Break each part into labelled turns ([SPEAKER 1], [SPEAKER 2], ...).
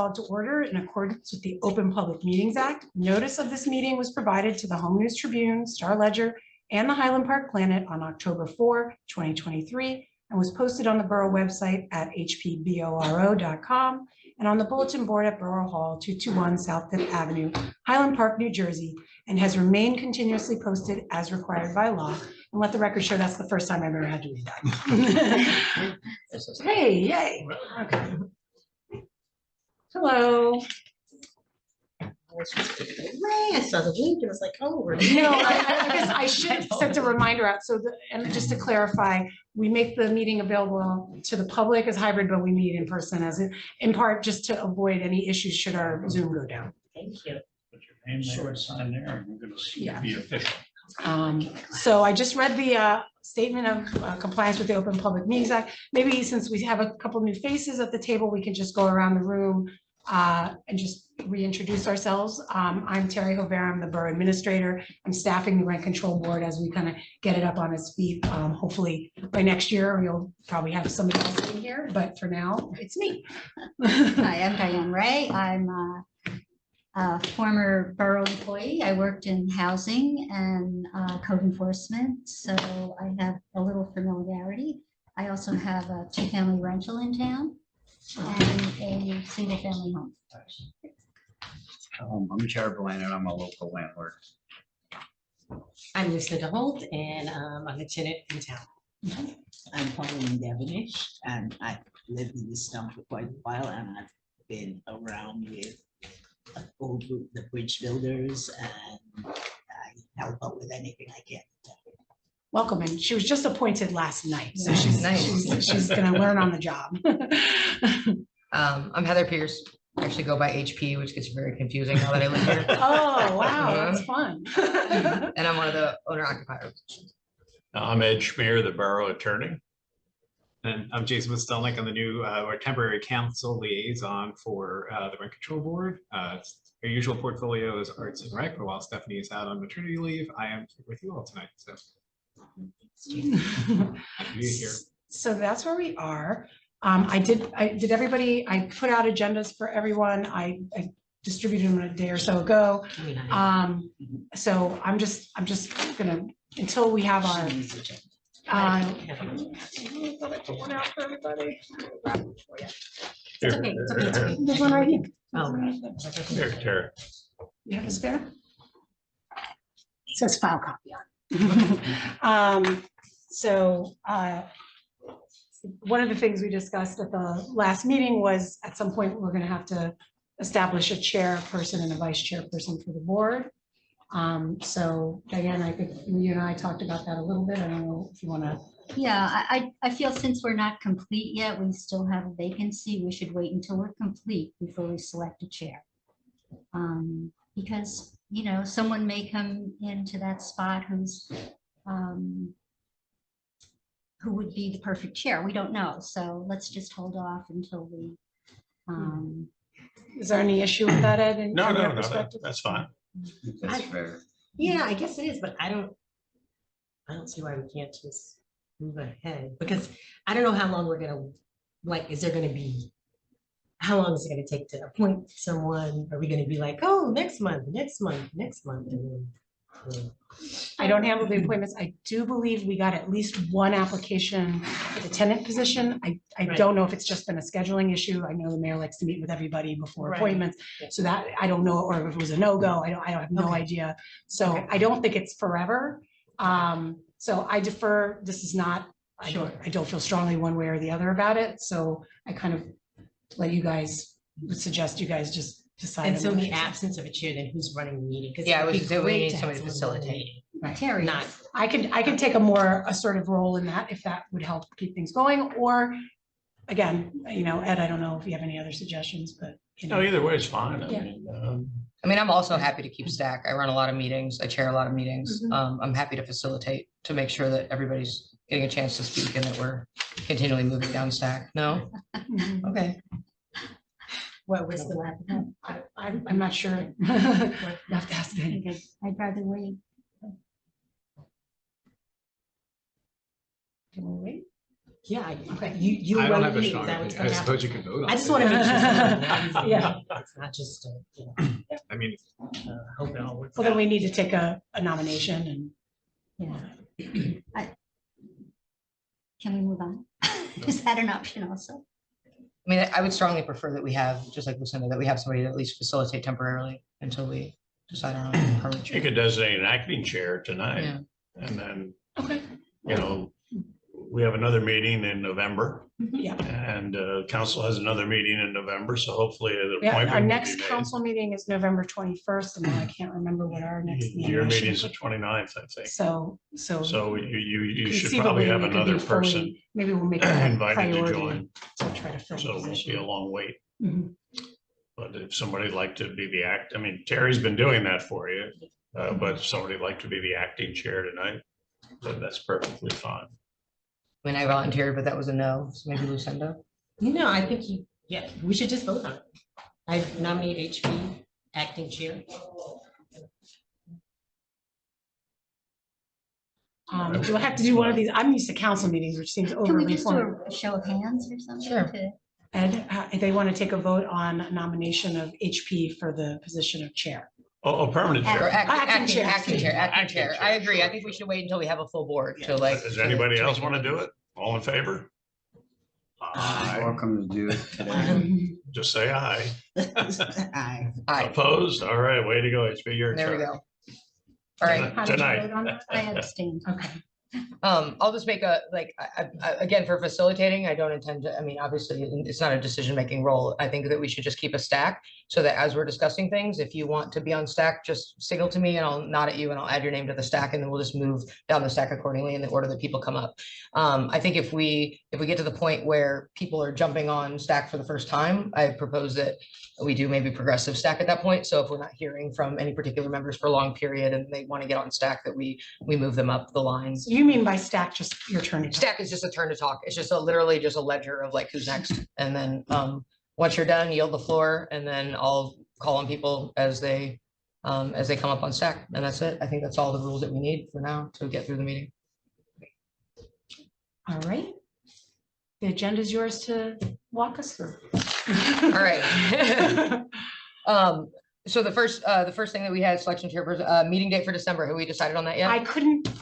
[SPEAKER 1] called to order in accordance with the Open Public Meetings Act. Notice of this meeting was provided to the Home News Tribune, Star Ledger, and the Highland Park Planet on October 4, 2023, and was posted on the Borough website at hpboro.com and on the bulletin board at Borough Hall, 221 South Fifth Avenue, Highland Park, New Jersey, and has remained continuously posted as required by law. And let the record show that's the first time I've ever had to read that. Hey, yay. Okay. Hello.
[SPEAKER 2] I saw the link and I was like, oh, we're
[SPEAKER 1] No, I guess I should have sent a reminder out. So, and just to clarify, we make the meeting available to the public as hybrid, but we meet in person as in part just to avoid any issues should our Zoom go down.
[SPEAKER 2] Thank you.
[SPEAKER 3] Put your name there, sign there, and we're going to be official.
[SPEAKER 1] So I just read the statement of compliance with the Open Public Meetings Act. Maybe since we have a couple new faces at the table, we can just go around the room and just reintroduce ourselves. I'm Terry Hovera, I'm the Borough Administrator. I'm staffing the Rent Control Board as we kind of get it up on its feet. Hopefully by next year, we'll probably have somebody else in here, but for now, it's me.
[SPEAKER 4] Hi, I'm Diane Ray. I'm a former borough employee. I worked in housing and code enforcement, so I have a little familiarity. I also have a two-family rental in town and a single-family home.
[SPEAKER 5] I'm Jared Bland and I'm a local landlord.
[SPEAKER 2] I'm Lucinda Holt and I'm a tenant in town.
[SPEAKER 6] I'm Pauline Devonish and I've lived in this town for quite a while and I've been around with a whole group, the bridge builders, and I help out with anything I can.
[SPEAKER 1] Welcome, and she was just appointed last night, so she's
[SPEAKER 7] Nice.
[SPEAKER 1] she's going to learn on the job.
[SPEAKER 7] I'm Heather Pierce. I actually go by HP, which gets very confusing now that I live here.
[SPEAKER 1] Oh, wow, that's fun.
[SPEAKER 7] And I'm one of the owner occupiers.
[SPEAKER 3] I'm Ed Schmear, the Borough Attorney.
[SPEAKER 8] And I'm Jason Stolnick. I'm the new or temporary council liaison for the Rent Control Board. Our usual portfolio is Arts and Rec, but while Stephanie is out on maternity leave, I am here with you all tonight. So happy to be here.
[SPEAKER 1] So that's where we are. I did everybody, I put out agendas for everyone. I distributed them a day or so ago. So I'm just gonna, until we have our put one out for everybody.
[SPEAKER 3] Here,
[SPEAKER 1] Okay, it's okay. There's one right here.
[SPEAKER 2] Oh,
[SPEAKER 3] Here, Tara.
[SPEAKER 1] You have a spare? It says file copy on it. So one of the things we discussed at the last meeting was at some point we're going to have to establish a chairperson and a vice chairperson for the board. So Diane, I think you and I talked about that a little bit. I don't know if you want to.
[SPEAKER 4] Yeah, I feel since we're not complete yet, we still have a vacancy. We should wait until we're complete before we select a chair. Because, you know, someone may come into that spot who's who would be the perfect chair. We don't know. So let's just hold off until we.
[SPEAKER 1] Is there any issue with that, Ed?
[SPEAKER 3] No,
[SPEAKER 1] from your
[SPEAKER 3] no,
[SPEAKER 1] perspective?
[SPEAKER 3] that's fine.
[SPEAKER 7] That's fair.
[SPEAKER 2] yeah, I guess it is, but I don't see why we can't just move ahead because I don't know how long we're gonna, like, is there gonna be, how long is it gonna take to appoint someone? Are we gonna be like, oh, next month, and then,
[SPEAKER 1] I don't handle the appointments. I do believe we got at least one application for the tenant position. I
[SPEAKER 2] Right.
[SPEAKER 1] don't know if it's just been a scheduling issue. I know the mayor likes to meet with everybody before
[SPEAKER 2] Right.
[SPEAKER 1] appointments.
[SPEAKER 2] Yeah.
[SPEAKER 1] So that, I don't know, or if it was a no-go, I have no
[SPEAKER 2] Okay.
[SPEAKER 1] idea. So
[SPEAKER 2] Okay.
[SPEAKER 1] I don't think it's forever. So I defer, this is not, I don't feel strongly one way or the other about it. So I kind of let you guys, would suggest you guys just decide.
[SPEAKER 2] and so in
[SPEAKER 1] on
[SPEAKER 2] the
[SPEAKER 1] what-
[SPEAKER 2] absence of a chair, then who's running the meeting? 'Cause
[SPEAKER 7] Yeah,
[SPEAKER 2] it'd
[SPEAKER 7] we
[SPEAKER 2] be
[SPEAKER 7] do, we
[SPEAKER 2] great
[SPEAKER 7] need
[SPEAKER 2] to have
[SPEAKER 7] somebody
[SPEAKER 2] someone running the
[SPEAKER 7] facilitating.
[SPEAKER 1] Right.
[SPEAKER 4] Terry.
[SPEAKER 2] Not,
[SPEAKER 1] I can take a more assertive role in that if that would help keep things going, or again, you know, Ed, I don't know if you have any other suggestions, but you
[SPEAKER 3] No,
[SPEAKER 1] know.
[SPEAKER 3] either way is fine.
[SPEAKER 1] Yeah.
[SPEAKER 7] I mean, I'm also happy to keep stack. I run a lot of meetings. I chair a lot of meetings.
[SPEAKER 1] Mhm.
[SPEAKER 7] I'm happy to facilitate to make sure that everybody's getting a chance to speak and that we're continually moving down stack. No?
[SPEAKER 1] Mhm.
[SPEAKER 7] Okay.
[SPEAKER 2] what was the last?
[SPEAKER 1] I'm not sure. You have to ask them.
[SPEAKER 4] I'd rather wait.
[SPEAKER 1] Can we wait?
[SPEAKER 2] Yeah,
[SPEAKER 1] Okay.
[SPEAKER 2] you
[SPEAKER 8] I don't
[SPEAKER 2] run
[SPEAKER 8] have
[SPEAKER 2] the
[SPEAKER 8] a
[SPEAKER 2] meeting,
[SPEAKER 8] strong
[SPEAKER 2] is that what's
[SPEAKER 8] opinion. I
[SPEAKER 2] gonna
[SPEAKER 8] suppose
[SPEAKER 2] happen?
[SPEAKER 8] you could vote on
[SPEAKER 2] I
[SPEAKER 8] it.
[SPEAKER 2] just want to make sure.
[SPEAKER 1] Yeah.
[SPEAKER 2] It's not just,
[SPEAKER 8] I mean,
[SPEAKER 2] hope it all works
[SPEAKER 1] Well, then
[SPEAKER 2] out.
[SPEAKER 1] we need to take a nomination and.
[SPEAKER 4] Yeah. Can we move on? Is that an option also?
[SPEAKER 7] I mean, I would strongly prefer that we have, just like Lucinda, that we have somebody to at least facilitate temporarily until we decide on a permanent
[SPEAKER 3] You
[SPEAKER 7] chair.
[SPEAKER 3] could designate an acting chair tonight,
[SPEAKER 7] Yeah.
[SPEAKER 3] and then,
[SPEAKER 1] Okay.
[SPEAKER 3] you know, we have another meeting in November,
[SPEAKER 1] Yeah.
[SPEAKER 3] and council has another meeting in November, so hopefully the
[SPEAKER 1] Yeah, our
[SPEAKER 3] appointment will
[SPEAKER 1] next
[SPEAKER 3] be
[SPEAKER 1] council meeting is November 21st, and I can't remember what our next.
[SPEAKER 3] made.
[SPEAKER 1] meeting
[SPEAKER 3] Your
[SPEAKER 1] is.
[SPEAKER 3] meeting's the 29th, I think.
[SPEAKER 1] So.
[SPEAKER 3] So you should
[SPEAKER 1] conceivably,
[SPEAKER 3] probably have
[SPEAKER 1] we could be
[SPEAKER 3] another
[SPEAKER 1] fully-
[SPEAKER 3] person
[SPEAKER 1] Maybe we'll make that a
[SPEAKER 3] invited to
[SPEAKER 1] priority
[SPEAKER 3] join,
[SPEAKER 1] to try to fill
[SPEAKER 3] so
[SPEAKER 1] the
[SPEAKER 3] it won't be a
[SPEAKER 1] position.
[SPEAKER 3] long wait.
[SPEAKER 1] Mhm.
[SPEAKER 3] But if somebody'd like to be the I mean, Terry's been doing that for you, but if somebody'd like to be the acting chair tonight, then that's perfectly fine.
[SPEAKER 7] I mean, I volunteered, but that was a no, so maybe Lucinda.
[SPEAKER 2] No, I think we should just vote on it. I nominate HB acting chair.
[SPEAKER 1] Do I have to do one of these? I'm used to council meetings, which seems
[SPEAKER 4] Can we
[SPEAKER 1] overly
[SPEAKER 4] just
[SPEAKER 1] formal.
[SPEAKER 4] do a show of hands or something?
[SPEAKER 7] Sure.
[SPEAKER 4] to-
[SPEAKER 1] Ed, if they want to take a vote on nomination of HP for the position of chair.
[SPEAKER 3] Oh, permanent
[SPEAKER 7] Or
[SPEAKER 3] chair.
[SPEAKER 7] acting chair.
[SPEAKER 3] Acting
[SPEAKER 7] I
[SPEAKER 3] chair,
[SPEAKER 7] agree. I
[SPEAKER 3] sure,
[SPEAKER 7] think we
[SPEAKER 3] sure.
[SPEAKER 7] should wait until we have a full board to like.
[SPEAKER 3] Does anybody else want to do it? All in favor?
[SPEAKER 5] Welcome to do it today.
[SPEAKER 1] Um,
[SPEAKER 3] Just say aye.
[SPEAKER 6] Aye.
[SPEAKER 7] Aye,
[SPEAKER 3] Opposed? All right, way to go, HB, your
[SPEAKER 7] there we
[SPEAKER 3] turn.
[SPEAKER 7] go. All right,
[SPEAKER 1] How did you
[SPEAKER 3] Tonight.
[SPEAKER 1] vote on that?
[SPEAKER 4] I abstained.
[SPEAKER 1] Okay.
[SPEAKER 7] I'll just make a, like, again, for facilitating, I don't intend to, I mean, obviously, it's not a decision-making role. I think that we should just keep a stack so that as we're discussing things, if you want to be on stack, just signal to me and I'll nod at you and I'll add your name to the stack and then we'll just move down the stack accordingly in the order that people come up. I think if we get to the point where people are jumping on stack for the first time, I propose that we do maybe progressive stack at that point. So if we're not hearing from any particular members for a long period and they want to get on stack, that we move them up the line.
[SPEAKER 1] So you mean by stack, just your turn to talk?
[SPEAKER 7] Stack is just a turn to talk. It's just literally just a ledger of like who's next. And then once you're done, yield the floor and then I'll call on people as they come up on stack. And that's it. I think that's all the rules that we need for now to get through the meeting.
[SPEAKER 1] All right. The agenda is yours to walk us through.
[SPEAKER 7] All right. So the first thing that we had selection chairperson, meeting date for December. Have we decided on that yet?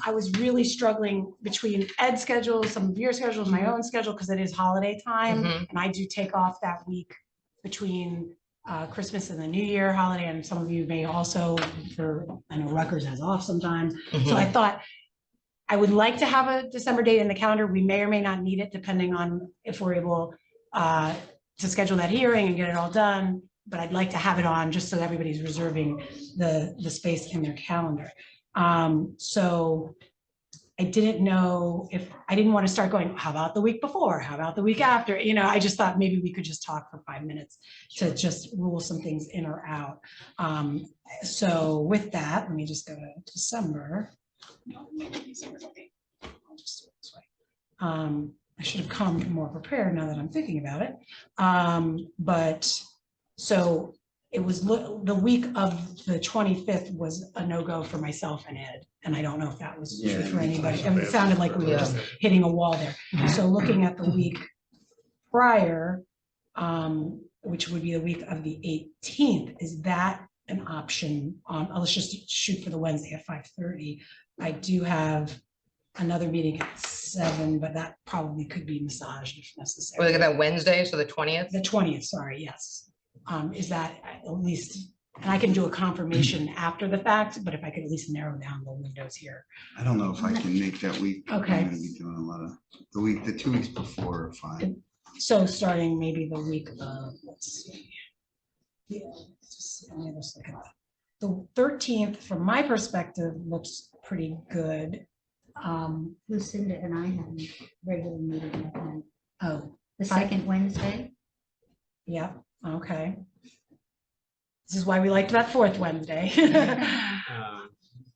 [SPEAKER 1] I was really struggling between Ed's schedule, some of your schedules, my own schedule, because it is holiday time.
[SPEAKER 7] Mhm.
[SPEAKER 1] And I do take off that week between Christmas and the New Year holiday. And some of you may also, I know Rutgers has off sometimes. So I thought I would like to have a December date in the calendar. We may or may not need it depending on if we're able to schedule that hearing and get it all done. But I'd like to have it on just so that everybody's reserving the space in their calendar. So I didn't know if, I didn't want to start going, how about the week before? How about the week after? You know, I just thought maybe we could just talk for 5 minutes to just rule some things in or out. So with that, let me just go to December. No, maybe December, okay. I'll just do it this way. I should have come more prepared now that I'm thinking about it. But so it was the week of the 25th was a no-go for myself and Ed. And I don't know if that was true
[SPEAKER 5] Yeah,
[SPEAKER 1] for anybody. And it sounded like we were just hitting a wall there. So looking at the week prior, which would be the week of the 18th, is that an option? Let's just shoot for the Wednesday at 5:30. I do have another meeting at 7, but that probably could be massaged if
[SPEAKER 7] We're
[SPEAKER 1] necessary.
[SPEAKER 7] looking at that Wednesday, so the 20th.
[SPEAKER 1] The 20th, sorry, yes. Is that at least, and I can do a confirmation after the fact, but if I could at least narrow down the windows here.
[SPEAKER 5] I don't know if I can make that week.
[SPEAKER 1] Okay.
[SPEAKER 5] I'm gonna be doing a lot of, the 2 weeks before are fine.
[SPEAKER 1] So starting maybe the week of, let's see. Yeah, let me just look at that. The 13th, from my perspective, looks pretty good.
[SPEAKER 4] Lucinda and I have a regular meeting that night.
[SPEAKER 1] Oh,
[SPEAKER 4] The second Wednesday.
[SPEAKER 1] yeah, okay. This is why we liked that fourth Wednesday.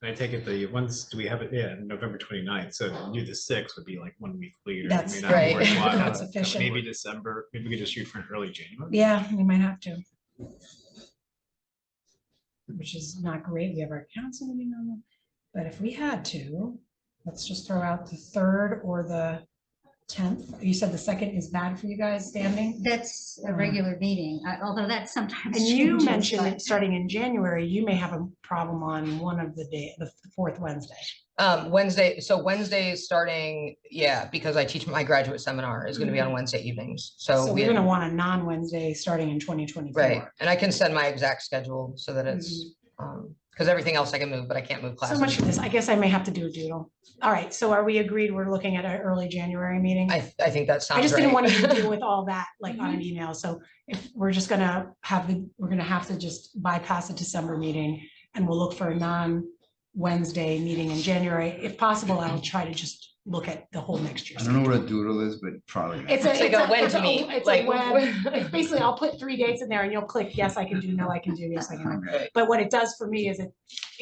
[SPEAKER 8] I take it the ones, do we have it? Yeah, November 29th. So to do the 6th would be like 1 week later. It
[SPEAKER 1] That's
[SPEAKER 8] may not be
[SPEAKER 7] right.
[SPEAKER 8] worthwhile.
[SPEAKER 1] That's efficient.
[SPEAKER 8] Maybe December, maybe we could just shoot for an early January.
[SPEAKER 1] Yeah, we might have to. Which is not great. We have our council meeting on, but if we had to, let's just throw out the 3rd or the 10th. You said the 2nd is bad for you guys standing?
[SPEAKER 4] That's a regular meeting, although that's sometimes.
[SPEAKER 1] And you
[SPEAKER 4] changes,
[SPEAKER 1] mentioned
[SPEAKER 4] but-
[SPEAKER 1] that starting in January, you may have a problem on one of the day, the fourth Wednesday.
[SPEAKER 7] Wednesday, so Wednesday is starting, yeah, because I teach my graduate seminar is gonna be on Wednesday evenings, so.
[SPEAKER 1] So
[SPEAKER 7] we
[SPEAKER 1] we're gonna want a non-Wednesday starting in 2024.
[SPEAKER 7] Right, and I can send my exact schedule so that it's, because everything else I can move, but I can't move
[SPEAKER 1] So much
[SPEAKER 7] classes.
[SPEAKER 1] for this. I guess I may have to do a doodle. All right, so are we agreed we're looking at an early January meeting?
[SPEAKER 7] I think that sounds
[SPEAKER 1] I just didn't
[SPEAKER 7] right.
[SPEAKER 1] want you to deal with all that like on an email. So if we're just gonna have we're gonna have to just bypass the December meeting and we'll look for a non-Wednesday meeting in January. If possible, I'll try to just look at the whole next year.
[SPEAKER 5] I don't know what a doodle is, but probably. not.
[SPEAKER 1] It's
[SPEAKER 7] It's like a when
[SPEAKER 1] it's
[SPEAKER 7] to meet,
[SPEAKER 1] it's
[SPEAKER 7] like-
[SPEAKER 1] a when. It's basically, I'll put 3 dates in there and you'll click, yes, I can do, no, I can do, yes, I can do.
[SPEAKER 7] Right.
[SPEAKER 1] But what it does for me is it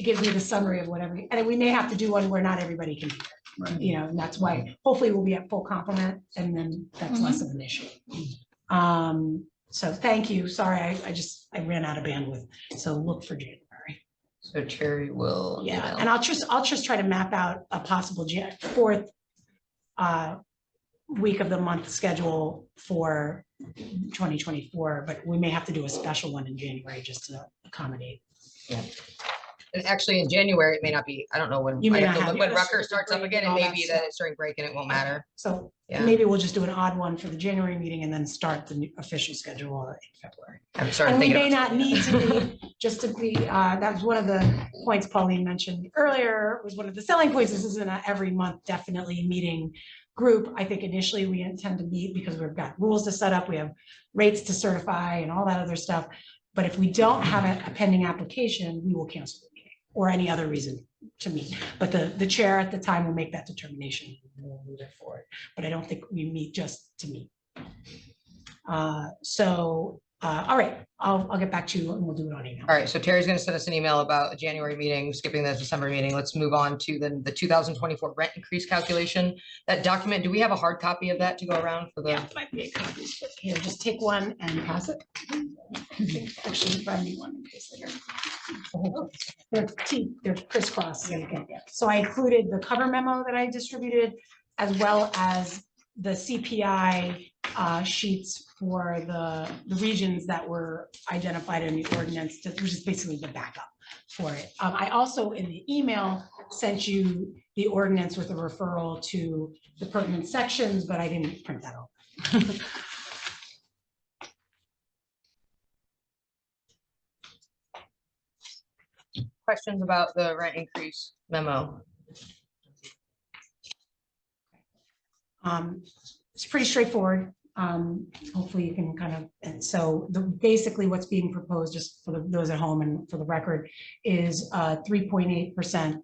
[SPEAKER 1] gives me the summary of whatever, and we may have to do one where not everybody can be there,
[SPEAKER 5] Right.
[SPEAKER 1] you know, and that's why hopefully we'll be at full complement and then that's less of an issue. So thank you. Sorry, I ran out of bandwidth. So look for January.
[SPEAKER 7] So Cherry will.
[SPEAKER 1] Yeah,
[SPEAKER 7] email.
[SPEAKER 1] and I'll just try to map out a possible fourth week of the month schedule for 2024, but we may have to do a special one in January just to accommodate.
[SPEAKER 7] And actually, in January, it may not be, I don't know when,
[SPEAKER 1] You may
[SPEAKER 7] I have
[SPEAKER 1] not
[SPEAKER 7] to
[SPEAKER 1] have-
[SPEAKER 7] look when
[SPEAKER 1] yeah,
[SPEAKER 7] Rucker
[SPEAKER 1] that's
[SPEAKER 7] starts up
[SPEAKER 1] break
[SPEAKER 7] again,
[SPEAKER 1] and
[SPEAKER 7] and
[SPEAKER 1] all that
[SPEAKER 7] maybe
[SPEAKER 1] stuff.
[SPEAKER 7] that it's during break and it won't matter.
[SPEAKER 1] So
[SPEAKER 7] Yeah.
[SPEAKER 1] maybe we'll just do an odd one for the January meeting and then start the new official schedule in February.
[SPEAKER 7] I'm sorry.
[SPEAKER 1] And we may not need to be, just to be, that was one of the points Pauline mentioned earlier, was one of the selling points. This isn't a every month definitely meeting group. I think initially we intend to meet because we've got rules to set up, we have rates to certify and all that other stuff. But if we don't have a pending application, we will cancel the meeting or any other reason to meet. But the chair at the time will make that determination and we'll move it forward. But I don't think we meet just to meet. All right, I'll get back to you and we'll do it on email.
[SPEAKER 7] All right, so Terry's gonna send us an email about a January meeting, skipping the December meeting. Let's move on to then the 2024 rent increase calculation. That document, do we have a hard copy of that to go around for the?
[SPEAKER 1] Yeah, might be a copy. Here, just take one and pass it. Actually, find me one in case later. They're crisscross. So I included the cover memo that I distributed as well as the CPI sheets for the regions that were identified in the ordinance, which is basically the backup for it. I also, in the email, sent you the ordinance with a referral to the pertinent sections, but I didn't print that out.
[SPEAKER 7] Questions about the rent increase memo?
[SPEAKER 1] It's pretty straightforward. Hopefully you can kind of, and so basically what's being proposed, just for those at home and for the record, is a 3.8%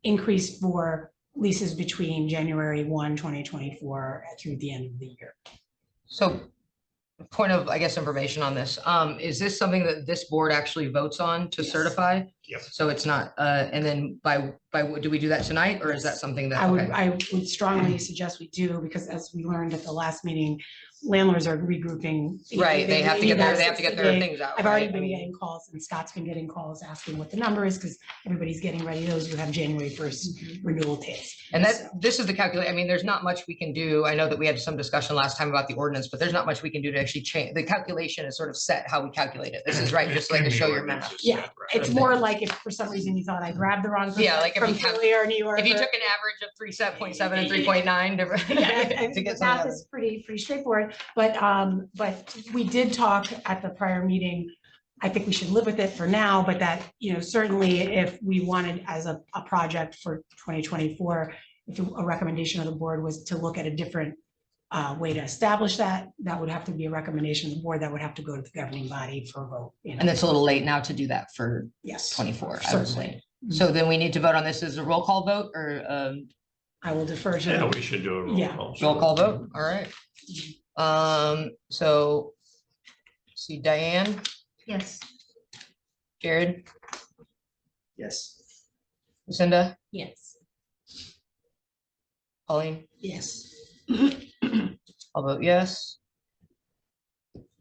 [SPEAKER 1] increase for leases between January 1, 2024 through the end of the year.
[SPEAKER 7] So point of, I guess, information on this, is this something that this board actually votes on to
[SPEAKER 1] Yes.
[SPEAKER 7] certify?
[SPEAKER 3] Yep.
[SPEAKER 7] So it's not, and then do we do that tonight, or is that something that? okay.
[SPEAKER 1] I would strongly suggest we do, because as we learned at the last meeting, landlords are regrouping.
[SPEAKER 7] Right, they have to get their, they have to get their
[SPEAKER 1] 60 days.
[SPEAKER 7] things out.
[SPEAKER 1] I've already
[SPEAKER 7] right? I
[SPEAKER 1] been
[SPEAKER 7] mean,
[SPEAKER 1] getting calls and Scott's been getting calls asking what the number is because everybody's getting ready. Those who have January 1st renewal dates.
[SPEAKER 7] And this is the calculate, I mean, there's not much we can do. I know that we had some discussion last time about the ordinance, but there's not much we can do to actually change. The calculation is sort of set how we calculate it. This is right, just like to
[SPEAKER 3] And the
[SPEAKER 7] show your
[SPEAKER 3] ordinance
[SPEAKER 7] math.
[SPEAKER 3] is
[SPEAKER 1] Yeah,
[SPEAKER 3] set, right.
[SPEAKER 1] it's more like if for some reason you thought I grabbed the wrong.
[SPEAKER 7] Yeah, like if
[SPEAKER 1] from
[SPEAKER 7] you have-
[SPEAKER 1] Philly or New York.
[SPEAKER 7] If you
[SPEAKER 1] or-
[SPEAKER 7] took an average of 3.7 and 3.9
[SPEAKER 1] Yeah,
[SPEAKER 7] to get
[SPEAKER 1] the
[SPEAKER 7] some
[SPEAKER 1] math
[SPEAKER 7] of
[SPEAKER 1] is pretty straightforward, but we did talk at the prior meeting. I think we should live with it for now, but that, certainly if we wanted as a project for 2024, if a recommendation of the board was to look at a different way to establish that, that would have to be a recommendation of the board that would have to go to the governing body for a vote.
[SPEAKER 7] And it's a little late now to do that for
[SPEAKER 1] Yes.
[SPEAKER 7] 24, I would
[SPEAKER 1] Certainly.
[SPEAKER 7] say. So then we need to vote on this as a roll call vote or
[SPEAKER 1] I will defer to.
[SPEAKER 3] Yeah, we should do a roll
[SPEAKER 1] Yeah.
[SPEAKER 3] call.
[SPEAKER 7] roll call vote? All right. So see Diane,
[SPEAKER 4] Yes.
[SPEAKER 7] Jared,
[SPEAKER 5] Yes.
[SPEAKER 7] Lucinda,
[SPEAKER 2] Yes.
[SPEAKER 7] Pauline,
[SPEAKER 6] Yes.
[SPEAKER 7] I'll vote yes.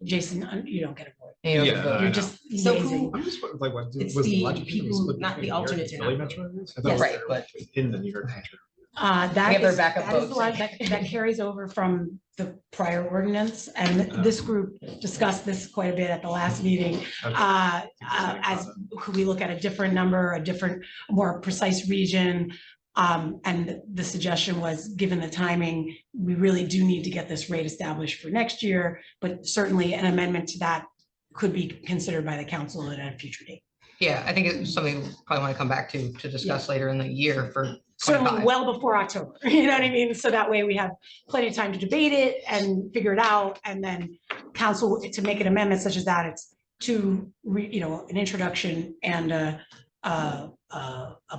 [SPEAKER 1] Jason, you don't get a vote.
[SPEAKER 7] And you don't
[SPEAKER 8] Yeah,
[SPEAKER 7] vote.
[SPEAKER 8] I
[SPEAKER 1] You're
[SPEAKER 8] know.
[SPEAKER 1] just
[SPEAKER 2] So
[SPEAKER 1] amazing.
[SPEAKER 8] I'm just like, what
[SPEAKER 2] It's
[SPEAKER 8] was
[SPEAKER 2] the
[SPEAKER 8] logic
[SPEAKER 2] people,
[SPEAKER 8] split
[SPEAKER 2] not the
[SPEAKER 8] between New York
[SPEAKER 2] alternates
[SPEAKER 8] and
[SPEAKER 2] are
[SPEAKER 8] Philly
[SPEAKER 2] not
[SPEAKER 8] metro areas? I
[SPEAKER 1] Yes.
[SPEAKER 8] thought
[SPEAKER 7] Right,
[SPEAKER 8] they were
[SPEAKER 7] but-
[SPEAKER 8] in the New York metro.
[SPEAKER 1] That
[SPEAKER 7] We have their
[SPEAKER 1] is,
[SPEAKER 7] backup
[SPEAKER 1] that is the
[SPEAKER 7] votes.
[SPEAKER 1] one that carries over from the prior ordinance, and this group discussed this quite a bit at the last meeting. As could we look at a different number, a different, more precise region? And the suggestion was, given the timing, we really do need to get this rate established for next year, but certainly an amendment to that could be considered by the council at a future date.
[SPEAKER 7] Yeah, I think it's something we probably want to come back to discuss later in the year for
[SPEAKER 1] Certainly
[SPEAKER 7] 25.
[SPEAKER 1] well before October, you know what I mean? So that way we have plenty of time to debate it and figure it out, and then council to make an amendment such as that, it's to an introduction and a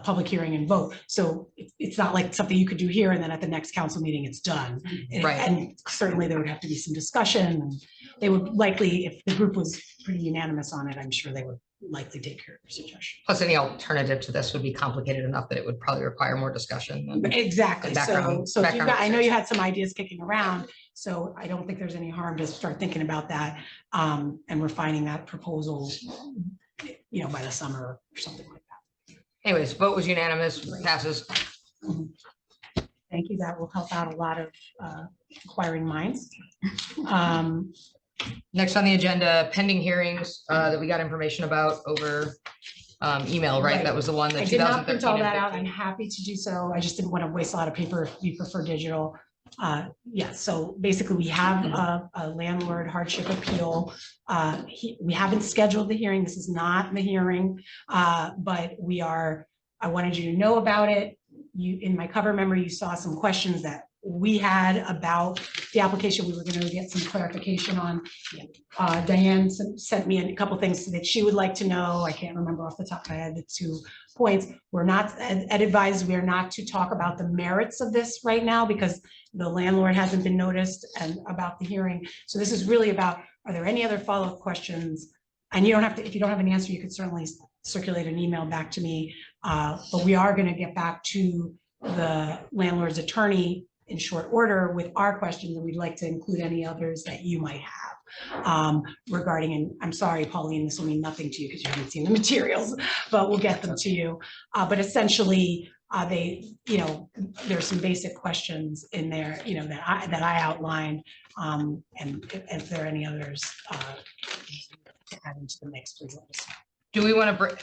[SPEAKER 1] public hearing and vote. So it's not like something you could do here and then at the next council meeting, it's done.
[SPEAKER 7] Right.
[SPEAKER 1] And certainly there would have to be some discussion, and they would likely, if the group was pretty unanimous on it, I'm sure they would likely take care of your suggestion.
[SPEAKER 7] Plus, any alternative to this would be complicated enough that it would probably require more discussion. than-
[SPEAKER 1] Exactly.
[SPEAKER 7] And
[SPEAKER 1] So,
[SPEAKER 7] background-
[SPEAKER 1] so if you've got, I know
[SPEAKER 7] background
[SPEAKER 1] you had some ideas kicking around, so I don't think there's any harm to start thinking about that, and refining that proposal, by the summer or something like that.
[SPEAKER 7] Anyways, vote was unanimous, passes.
[SPEAKER 1] Thank you. That will help out a lot of inquiring minds.
[SPEAKER 7] Next on the agenda, pending hearings that we got information about over email, right?
[SPEAKER 1] Right.
[SPEAKER 7] That was the one
[SPEAKER 1] I
[SPEAKER 7] that
[SPEAKER 1] did not print all
[SPEAKER 7] 2013
[SPEAKER 1] that
[SPEAKER 7] and
[SPEAKER 1] out. I'm
[SPEAKER 7] 15.
[SPEAKER 1] happy to do so. I just didn't want to waste a lot of paper if you prefer digital. Yes, so basically we have a landlord hardship appeal. We haven't scheduled the hearing. This is not the hearing, but I wanted you to know about it. In my cover memo, you saw some questions that we had about the application. We were going to get some clarification on. Diane sent me a couple things that she would like to know. I can't remember off the top of my head the 2 points. We're not, Ed advised we are not to talk about the merits of this right now because the landlord hasn't been noticed and about the hearing. So this is really about, are there any other follow-up questions? And you don't have to, if you don't have an answer, you could certainly circulate an email back to me. But we are going to get back to the landlord's attorney in short order with our questions, and we'd like to include any others that you might have regarding, and I'm sorry, Pauline, this will mean nothing to you because you haven't seen the materials, but we'll get them to you. But essentially, there's some basic questions in there, that I outlined, and if there are any others to add into the mix, please let us know.
[SPEAKER 7] Do we want to,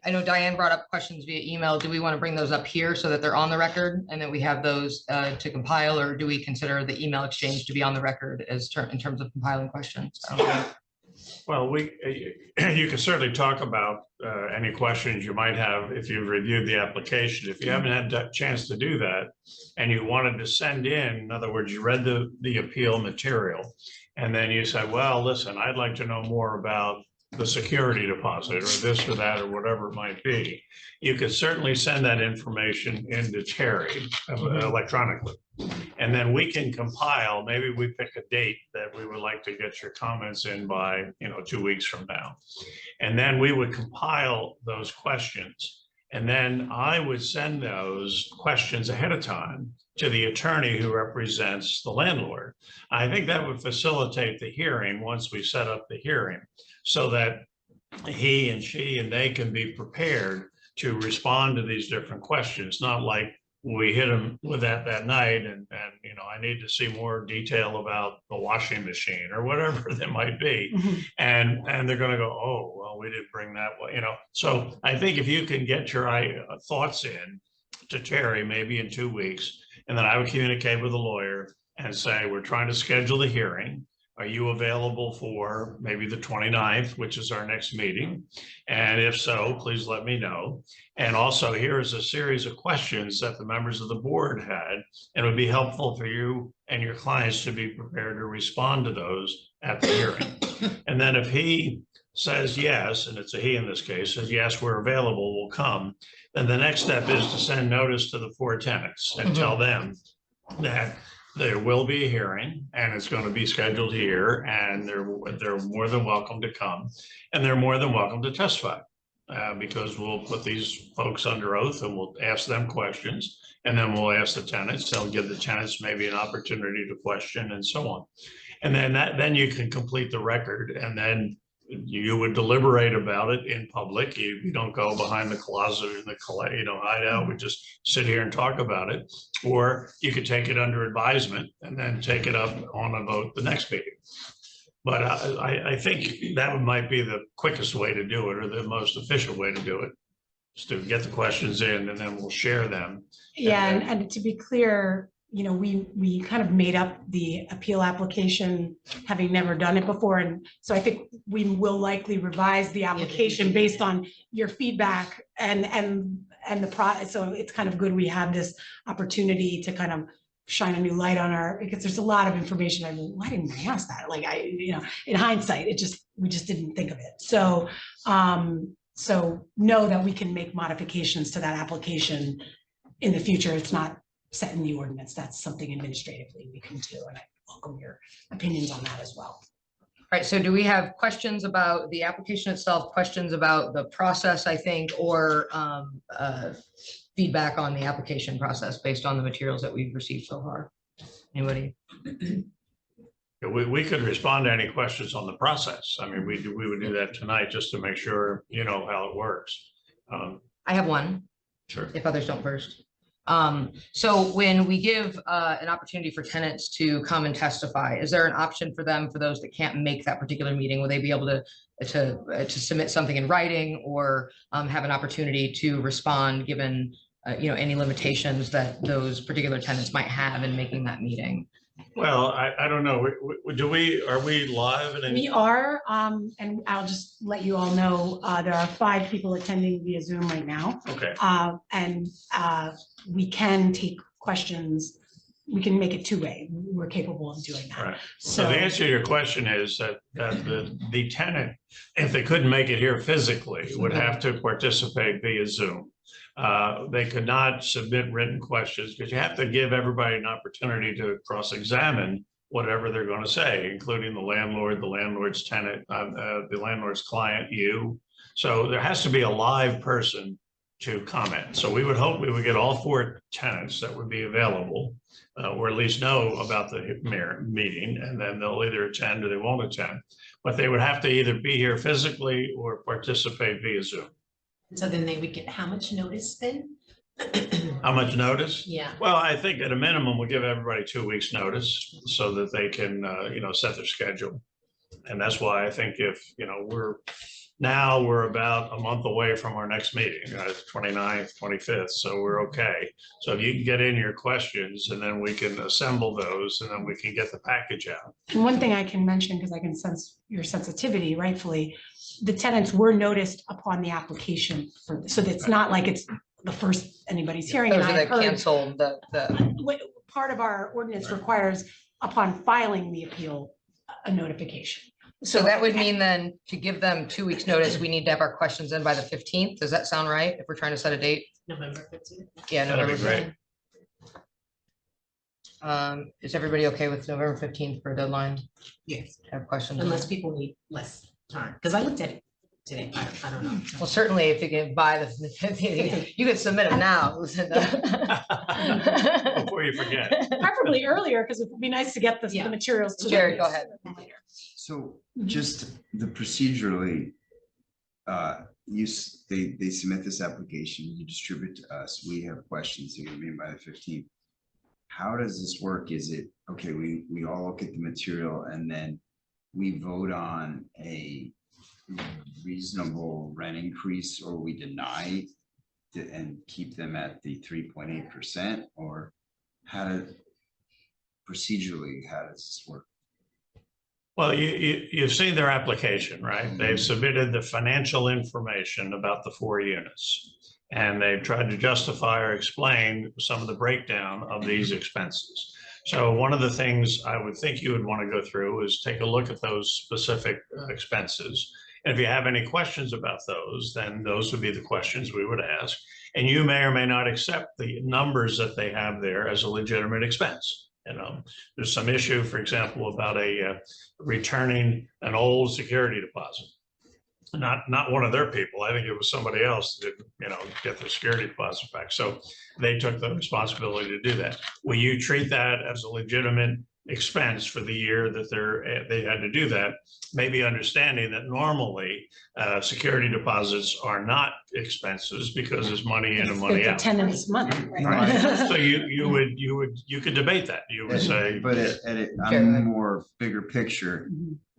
[SPEAKER 7] I know Diane brought up questions via email. Do we want to bring those up here so that they're on the record and that we have those to compile, or do we consider the email exchange to be on the record in terms of compiling questions?
[SPEAKER 3] Well, you can certainly talk about any questions you might have if you've reviewed the application. If you haven't had that chance to do that and you wanted to send in other words, you read the appeal material and then you said, well, listen, I'd like to know more about the security deposit or this or that or whatever it might be, you could certainly send that information into Terry electronically. And then we can compile, maybe we pick a date that we would like to get your comments in by, 2 weeks from now. And then we would compile those questions. And then I would send those questions ahead of time to the attorney who represents the landlord. I think that would facilitate the hearing once we set up the hearing so that he and she and they can be prepared to respond to these different questions, not like we hit them with that night and I need to see more detail about the washing machine or whatever that might be.
[SPEAKER 1] Mm-hmm.
[SPEAKER 3] And they're going to go, oh, well, we didn't bring that, So I think if you can get your thoughts in to Terry, maybe in 2 weeks, and then I would communicate with the lawyer and say, we're trying to schedule the hearing. Are you available for maybe the 29th, which is our next meeting? And if so, please let me know. And also here is a series of questions that the members of the board had, and it would be helpful for you and your clients to be prepared to respond to those at the hearing. And then if he says yes, and it's a he in this case, says yes, we're available, we'll come, then the next step is to send notice to the 4 tenants and tell them that there will be a hearing and it's going to be scheduled here and they're more than welcome to come and they're more than welcome to testify because we'll put these folks under oath and we'll ask them questions and then we'll ask the tenants. They'll give the tenants maybe an opportunity to question and so on. And then you can complete the record and then you would deliberate about it in public. You don't go behind the closet in the, hide out. We just sit here and talk about it. Or you could take it under advisement and then take it up on a vote the next meeting. But I think that might be the quickest way to do it, or the most efficient way to do it, is to get the questions in and then we'll share them.
[SPEAKER 1] Yeah,
[SPEAKER 3] And
[SPEAKER 1] and to be clear, we kind of made up the appeal application, having never done it before. And so I think we will likely revise the application based on your feedback and the process. So it's kind of good we have this opportunity to kind of shine a new light on because there's a lot of information. I mean, why didn't I ask that? Like in hindsight, we just didn't think of it. So, so know that we can make modifications to that application in the future. It's not set in the ordinance. That's something administratively we can do. And I welcome your opinions on that as well.
[SPEAKER 7] All right, so do we have questions about the application itself, questions about the process, I think, or feedback on the application process based on the materials that we've received so far? Anybody?
[SPEAKER 3] we could respond to any questions on the process. I mean, we would do that tonight just to make sure you know how it works.
[SPEAKER 7] I have one,
[SPEAKER 3] Sure.
[SPEAKER 7] if others don't first. So when we give an opportunity for tenants to come and testify, is there an option for them, for those that can't make that particular meeting? Will they be able to submit something in writing, or have an opportunity to respond given any limitations that those particular tenants might have in making that meeting?
[SPEAKER 3] Well, I don't know. Are we live?
[SPEAKER 1] We are, and I'll just let you all know, there are 5 people attending via Zoom right now.
[SPEAKER 3] Okay.
[SPEAKER 1] And we can take questions. We can make it 2-way. We're capable of doing that.
[SPEAKER 3] Right. So the answer to your question is that the tenant, if they couldn't make it here physically, would have to participate via Zoom. They could not submit written questions because you have to give everybody an opportunity to cross-examine whatever they're going to say, including the landlord, the landlord's tenant, the landlord's client, you. So there has to be a live person to comment. So we would hope we would get all 4 tenants that would be available, or at least know about the meeting, and then they'll either attend or they won't attend. But they would have to either be here physically or participate via Zoom.
[SPEAKER 2] So then they would get how much notice then?
[SPEAKER 3] How much notice?
[SPEAKER 2] Yeah.
[SPEAKER 3] Well, I think at a minimum, we'll give everybody 2 weeks notice so that they can, set their schedule. And that's why I think if, we're about a month away from our next meeting, 29th, 25th, so we're okay. So if you can get in your questions and then we can assemble those and then we can get the package out.
[SPEAKER 1] And one thing I can mention, because I can sense your sensitivity rightfully, the tenants were noticed upon the application so it's not like it's the first anybody's hearing.
[SPEAKER 7] Those
[SPEAKER 1] And
[SPEAKER 7] are
[SPEAKER 1] I've
[SPEAKER 7] that
[SPEAKER 1] heard
[SPEAKER 7] canceled
[SPEAKER 1] part of our ordinance requires upon filing the appeal, a notification.
[SPEAKER 7] So that would mean then to give them 2 weeks notice, we need to have our questions in by the 15th. Does that sound right? If we're trying to set a date?
[SPEAKER 2] November 15th.
[SPEAKER 7] Yeah,
[SPEAKER 3] That'd be
[SPEAKER 7] November
[SPEAKER 3] great.
[SPEAKER 7] 15th. Is everybody okay with November 15th for a deadline?
[SPEAKER 2] Yes,
[SPEAKER 7] Have questions?
[SPEAKER 2] unless people need less time, because I looked at it today. I don't know.
[SPEAKER 7] Well, certainly if you can buy the 15th, you can submit them now.
[SPEAKER 3] Before you forget.
[SPEAKER 1] Preferably earlier, because it would be nice to get the
[SPEAKER 2] Yeah.
[SPEAKER 1] materials to.
[SPEAKER 7] Jerry, go ahead.
[SPEAKER 5] So just the procedurally, they submit this application, you distribute to us, we have questions, they're gonna be in by the 15th. How does this work? Is it, okay, we all look at the material and then we vote on a reasonable rent increase, or we deny and keep them at the 3.8%, or procedurally, how does this work?
[SPEAKER 3] Well, you've seen their application, right? They've submitted the financial information about the 4 units. And they've tried to justify or explain some of the breakdown of these expenses. So one of the things I would think you would want to go through is take a look at those specific expenses. And if you have any questions about those, then those would be the questions we would ask. And you may or may not accept the numbers that they have there as a legitimate expense. There's some issue, for example, about returning an old security deposit. Not one of their people. I think it was somebody else that didn't, get the security deposit back. So they took the responsibility to do that. Will you treat that as a legitimate expense for the year that they had to do that, maybe understanding that normally security deposits are not expenses because it's money in and money
[SPEAKER 1] It's a
[SPEAKER 3] out.
[SPEAKER 1] tenant's money.
[SPEAKER 3] Right, so you could debate that. You would say,
[SPEAKER 5] But on a more bigger picture,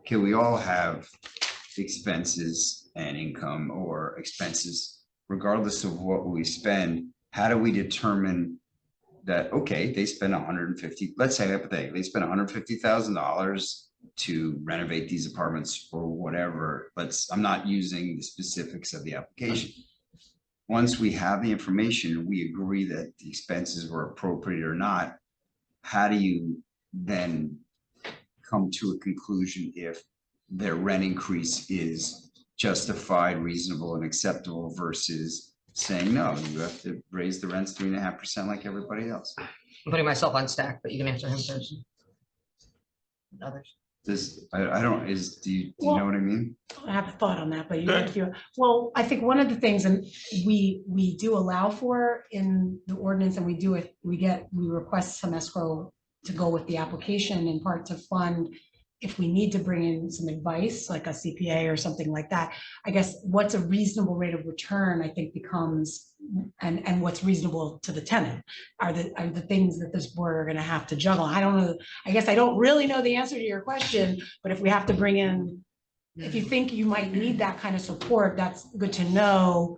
[SPEAKER 5] can we all have expenses and income or expenses regardless of what we spend? How do we determine that, okay, they spend 150, let's say hypothetically, they spend $150,000 to renovate these apartments or whatever. I'm not using the specifics of the application. Once we have the information, we agree that the expenses were appropriate or not. How do you then come to a conclusion if their rent increase is justified, reasonable, and acceptable versus saying, no, you have to raise the rents 3.5% like everybody else?
[SPEAKER 7] I'm putting myself on stack, but you can answer him first. Others.
[SPEAKER 5] Do you know what I mean?
[SPEAKER 1] I have a thought on that, but you,
[SPEAKER 3] Good.
[SPEAKER 1] if you, well, I think one of the things, and we do allow for in the ordinance, and we request some escrow to go with the application, in part to fund if we need to bring in some advice, like a CPA or something like that. I guess what's a reasonable rate of return, I think, becomes, and what's reasonable to the tenant are the things that this board are gonna have to juggle. I don't know, I guess I don't really know the answer to your question, but if we have to bring in, if you think you might need that kind of support, that's good to know.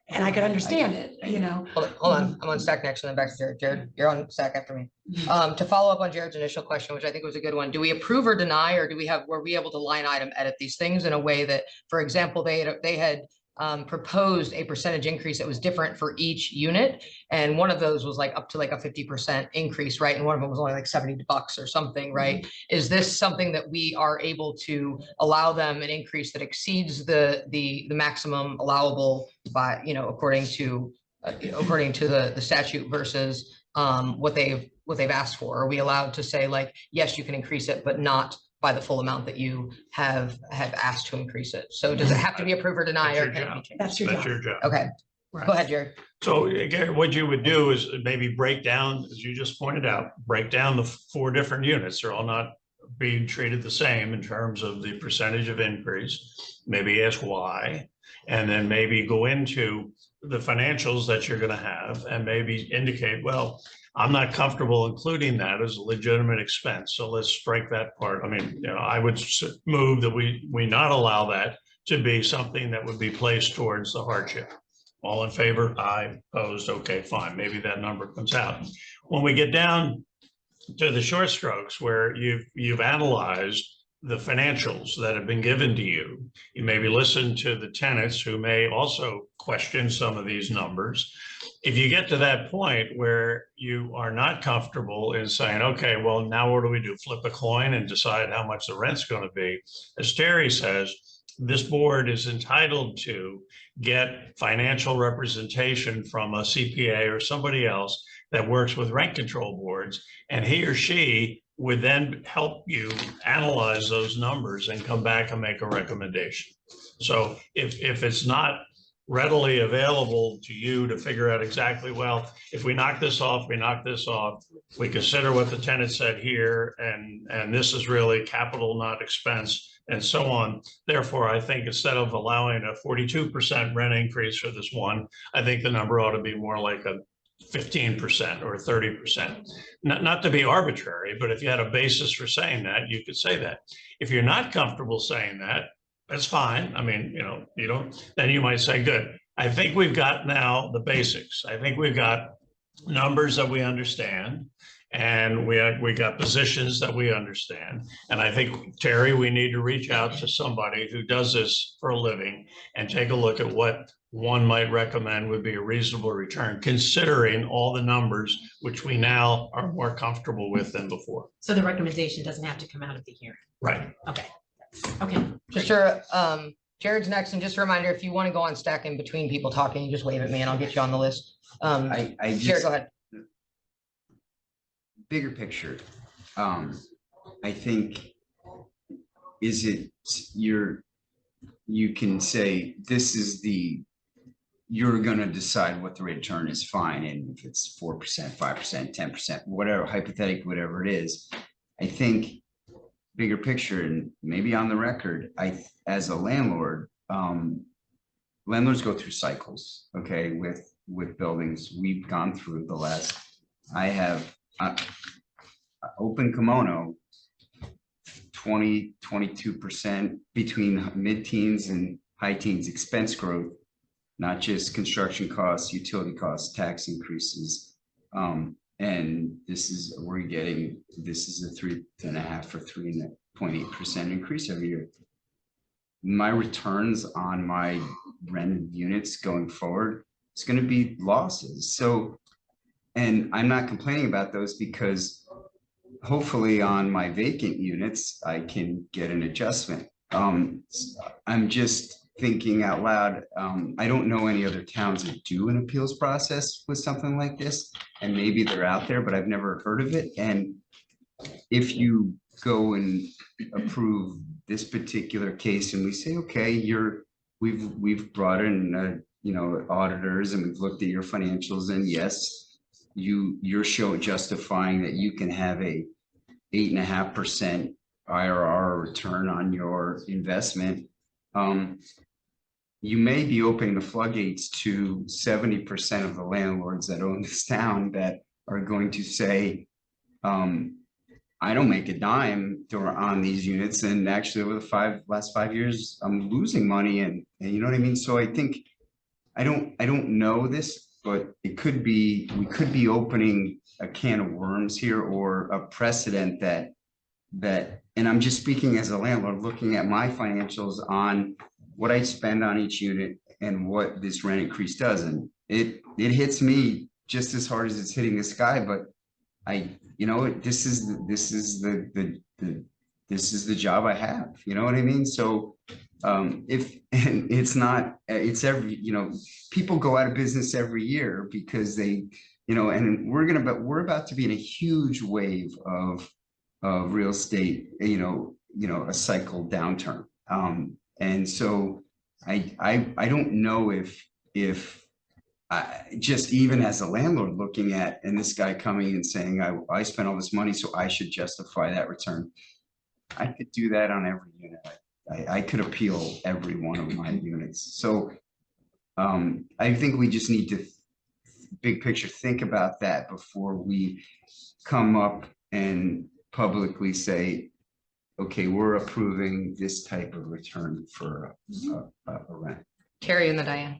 [SPEAKER 1] And I could understand it, you know.
[SPEAKER 7] Hold on, I'm on stack next and then back to Jared. Jared, you're on stack after me. To follow up on Jared's initial question, which I think was a good one, do we approve or deny, or were we able to line item edit these things in a way that, for example, they had proposed a percentage increase that was different for each unit. And one of those was like up to like a 50% increase, right? And one of them was only like $70 or something, right? Is this something that we are able to allow them an increase that exceeds the maximum allowable by, you know, according to the statute versus what they've asked for? Are we allowed to say like, yes, you can increase it, but not by the full amount that you have asked to increase it? So does it have to be approved or deny,
[SPEAKER 3] That's
[SPEAKER 7] or
[SPEAKER 3] your
[SPEAKER 7] can it be
[SPEAKER 3] job.
[SPEAKER 7] changed?
[SPEAKER 1] That's your
[SPEAKER 3] that's
[SPEAKER 1] job.
[SPEAKER 3] your job.
[SPEAKER 7] Okay, go ahead, Jared.
[SPEAKER 3] So again, what you would do is maybe break down, as you just pointed out, break down the 4 different units. They're all not being treated the same in terms of the percentage of increase. Maybe ask why, and then maybe go into the financials that you're going to have and maybe indicate, well, I'm not comfortable including that as a legitimate expense. So let's strike that part. I mean, you know, I would move that we not allow that to be something that would be placed towards the hardship. All in favor? Aye. Opposed? Okay, fine. Maybe that number comes out. When we get down to the short strokes where you've analyzed the financials that have been given to you, you maybe listen to the tenants who may also question some of these numbers. If you get to that point where you are not comfortable in saying, okay, well, now what do we do? Flip a coin and decide how much the rent's going to be. As Terry says, this board is entitled to get financial representation from a CPA or somebody else that works with rent control boards, and he or she would then help you analyze those numbers and come back and make a recommendation. So if it's not readily available to you to figure out exactly, well, if we knock this off, we consider what the tenant said here, and this is really capital, not expense, and so on. Therefore, I think instead of allowing a 42% rent increase for this one, I think the number ought to be more like a 15% or 30%. Not to be arbitrary, but if you had a basis for saying that, you could say that. If you're not comfortable saying that, that's fine. I mean, you know, you don't, then you might say, good, I think we've got now the basics. I think we've got numbers that we understand, and we got positions that we understand. And I think, Terry, we need to reach out to somebody who does this for a living and take a look at what one might recommend would be a reasonable return, considering all the numbers which we now are more comfortable with than before.
[SPEAKER 2] So the recommendation doesn't have to come out of the hearing.
[SPEAKER 3] Right.
[SPEAKER 2] Okay. Okay.
[SPEAKER 7] Just sure, Jared's next, and just a reminder, if you want to go on stack in between people talking, you just wave at me and I'll get you on the list.
[SPEAKER 5] I
[SPEAKER 7] Jared,
[SPEAKER 5] just,
[SPEAKER 7] go ahead.
[SPEAKER 5] bigger picture, I think, you can say, this is you're gonna decide what the return is, fine, and if it's 4%, 5%, 10%, whatever, hypothetically, whatever it is, I think bigger picture and maybe on the record, as a landlord, landlords go through cycles, okay, with buildings. We've gone through the last, I have open kimono, 22% between mid-teens and high teens expense growth, not just construction costs, utility costs, tax increases. And this is, this is a 3.5 or 3.8% increase every year. My returns on my rented units going forward, it's going to be losses. So, and I'm not complaining about those because hopefully on my vacant units, I can get an adjustment. I'm just thinking out loud. I don't know any other towns that do an appeals process with something like this, and maybe they're out there, but I've never heard of it. And if you go and approve this particular case and we say, okay, we've brought in, auditors and we've looked at your financials, and yes, you're justifying that you can have a 8.5% IRR return on your investment. You may be opening the floodgates to 70% of the landlords that own this town that are going to say, I don't make a dime on these units, and actually over the last 5 years, I'm losing money, and you know what I mean? So I think, I don't know this, but it could be, we could be opening a can of worms here, or a precedent that, and I'm just speaking as a landlord, looking at my financials on what I spend on each unit and what this rent increase does. And it hits me just as hard as it's hitting this guy, but this is the job I have, you know what I mean? So it's every, people go out of business every year because they, and we're about to be in a huge wave of real estate, a cycle downturn. And so I don't know if just even as a landlord looking at, and this guy coming and saying, I spent all this money, so I should justify that return. I could do that on every unit. I could appeal every one of my units. So I think we just need to, big picture, think about that before we come up and publicly say, okay, we're approving this type of return for a rent.
[SPEAKER 7] Carrie and then Diane.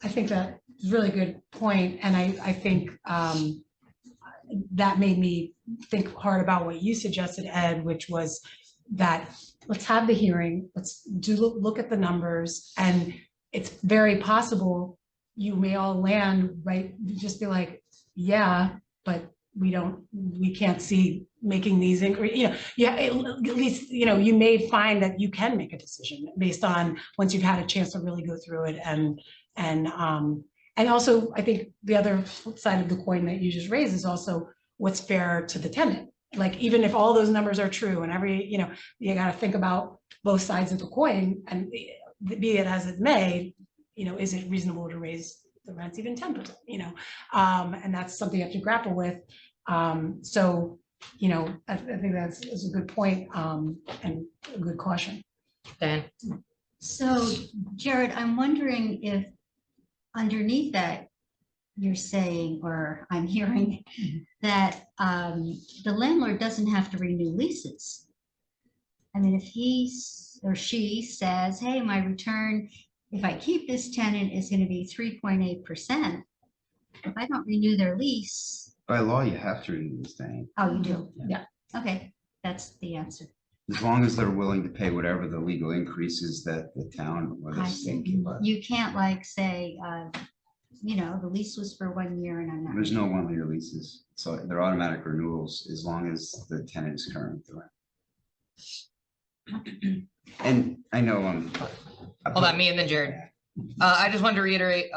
[SPEAKER 1] I think that's a really good point, and I think that made me think hard about what you suggested, Ed, which was that let's have the hearing, let's look at the numbers, and it's very possible you may all land right, just be like, yeah, but we can't see making these, at least, you may find that you can make a decision based on once you've had a chance to really go through it. And also, I think the other side of the coin that you just raised is also what's fair to the tenant. Like, even if all those numbers are true and you got to think about both sides of the coin, and be it as it may, is it reasonable to raise the rents even 10%, and that's something you have to grapple with. So, I think that's a good point, and a good caution.
[SPEAKER 7] Dan.
[SPEAKER 4] So Jared, I'm wondering if underneath that, you're saying, or I'm hearing that the landlord doesn't have to renew leases. I mean, if he or she says, hey, my return, if I keep this tenant, is going to be 3.8%. If I don't renew their lease.
[SPEAKER 5] By law, you have to renew this thing.
[SPEAKER 4] Oh, you do? Yeah. Okay, that's the answer.
[SPEAKER 5] As long as they're willing to pay whatever the legal increases that the town or the state give us.
[SPEAKER 4] You can't say, the lease was for 1 year and I'm not.
[SPEAKER 5] There's no 1 year leases, so they're automatic renewals as long as the tenant is current. And I know
[SPEAKER 7] Hold on, me and then Jared. I just wanted to reiterate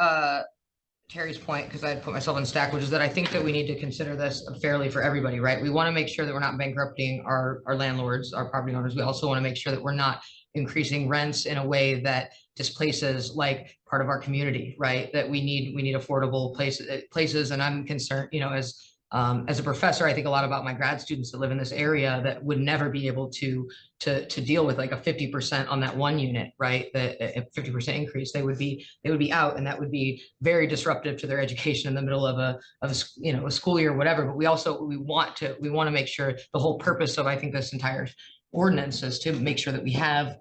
[SPEAKER 7] Terry's point, because I had put myself in stack, which is that I think that we need to consider this fairly for everybody, right? We want to make sure that we're not bankrupting our landlords, our property owners. We also want to make sure that we're not increasing rents in a way that displaces like part of our community, right? That we need affordable places. And I'm concerned, as As a professor, I think a lot about my grad students that live in this area that would never be able to deal with like a 50% on that one unit, right? A 50% increase, they would be out, and that would be very disruptive to their education in the middle of a school year or whatever. But we want to make sure the whole purpose of, I think, this entire ordinance is to make sure that we have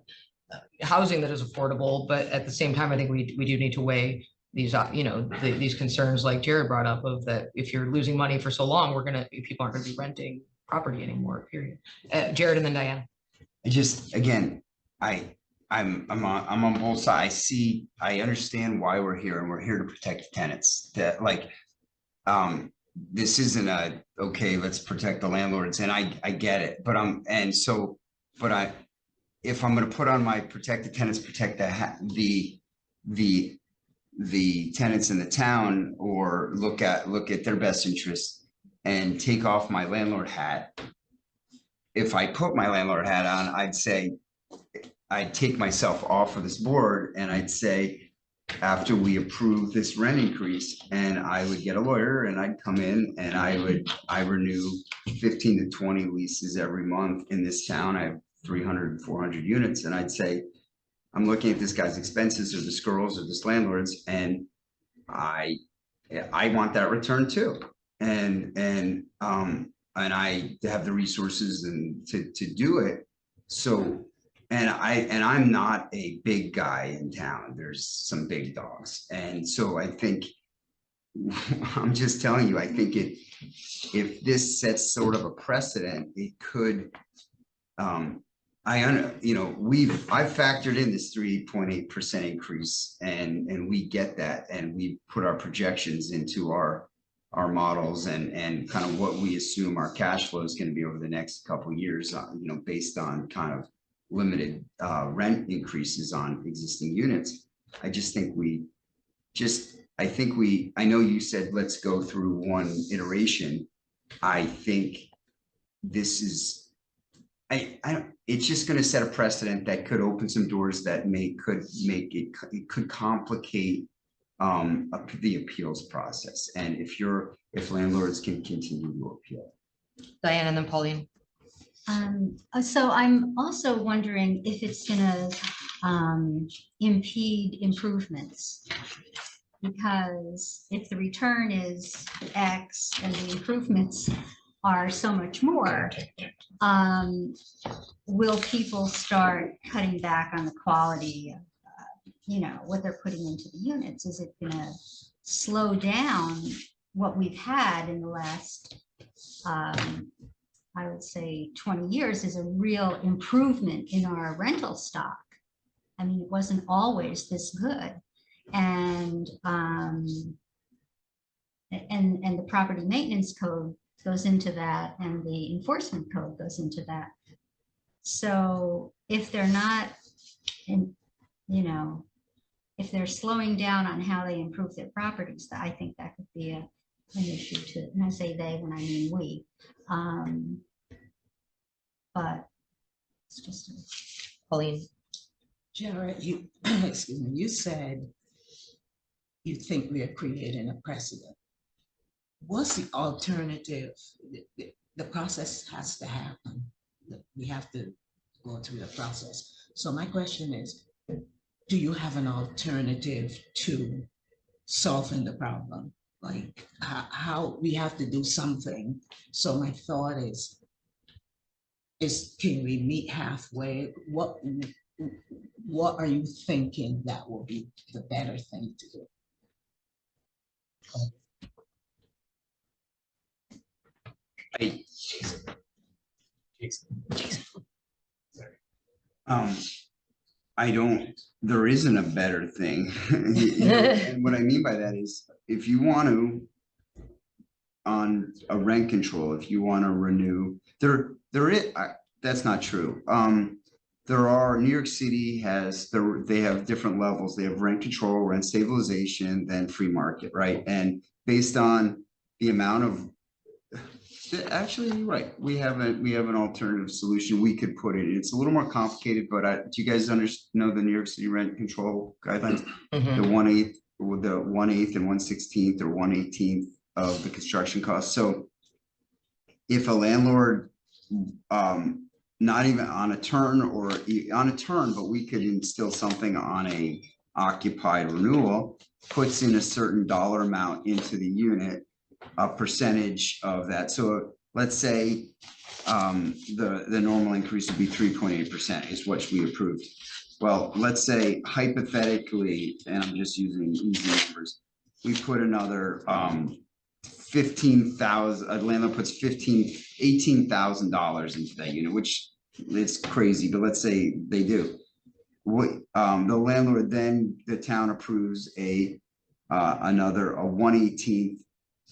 [SPEAKER 7] housing that is affordable, but at the same time, I think we do need to weigh these, these concerns like Jared brought up of that if you're losing money for so long, people aren't gonna be renting property anymore, period. Jared and then Diane.
[SPEAKER 5] Again, I'm on both sides. I understand why we're here, and we're here to protect the tenants. That this isn't okay, let's protect the landlords, and I get it, but if I'm gonna put on my protect the tenants, protect the tenants in the town, or look at their best interest and take off my landlord hat. If I put my landlord hat on, I'd say, I'd take myself off of this board, and I'd say, after we approve this rent increase, and I would get a lawyer, and I'd come in and I renew 15 to 20 leases every month in this town. I have 300, 400 units, and I'd say, I'm looking at this guy's expenses, or this girl's, or this landlord's, and I want that return too. And I have the resources and to do it. So, and I'm not a big guy in town. There's some big dogs. And so I think, I'm just telling you, I think if this sets sort of a precedent, it could, I've factored in this 3.8% increase, and we get that, and we put our projections into our models and kind of what we assume our cash flow is going to be over the next couple of years, based on kind of limited rent increases on existing units. I just think I know you said, let's go through one iteration. I think this is, it's just going to set a precedent that could open some doors that it could complicate the appeals process. And if landlords can continue to appeal.
[SPEAKER 7] Diane and then Pauline.
[SPEAKER 4] So I'm also wondering if it's gonna impede improvements. Because if the return is X and the improvements are so much more, will people start cutting back on the quality of, what they're putting into the units? Is it gonna slow down what we've had in the last, I would say 20 years is a real improvement in our rental stock. I mean, it wasn't always this good. And the property maintenance code goes into that, and the enforcement code goes into that. So if they're not, if they're slowing down on how they improve their properties, I think that could be an issue too. And I say they when I mean we. But it's just
[SPEAKER 7] Pauline.
[SPEAKER 6] Jared, excuse me, you said you think we are creating a precedent. What's the alternative? The process has to happen. We have to go through the process. So my question is, do you have an alternative to solving the problem? Like how we have to do something. So my thought is can we meet halfway? What are you thinking that will be the better thing to do?
[SPEAKER 5] There isn't a better thing. And what I mean by that is, if you want to, on a rent control, if you want to renew, that's not true. New York City they have different levels. They have rent control, rent stabilization, then free market, right? And based on the amount of, actually, you're right. We have an alternative solution. We could put it. It's a little more complicated, but do you guys know the New York City rent control guidelines? The 1/8, the 1/8 and 1/16 or 1/18 of the construction cost. So if a landlord, not even on a turn or on a turn, but we could instill something on a occupied renewal, puts in a certain dollar amount into the unit, a percentage of that. So let's say the normal increase would be 3.8% is what we approved. Well, let's say hypothetically, and I'm just using easy numbers, we put another 15,000, a landlord puts $18,000 into that unit, which is crazy, but let's say they do. The landlord, then the town approves another 1/18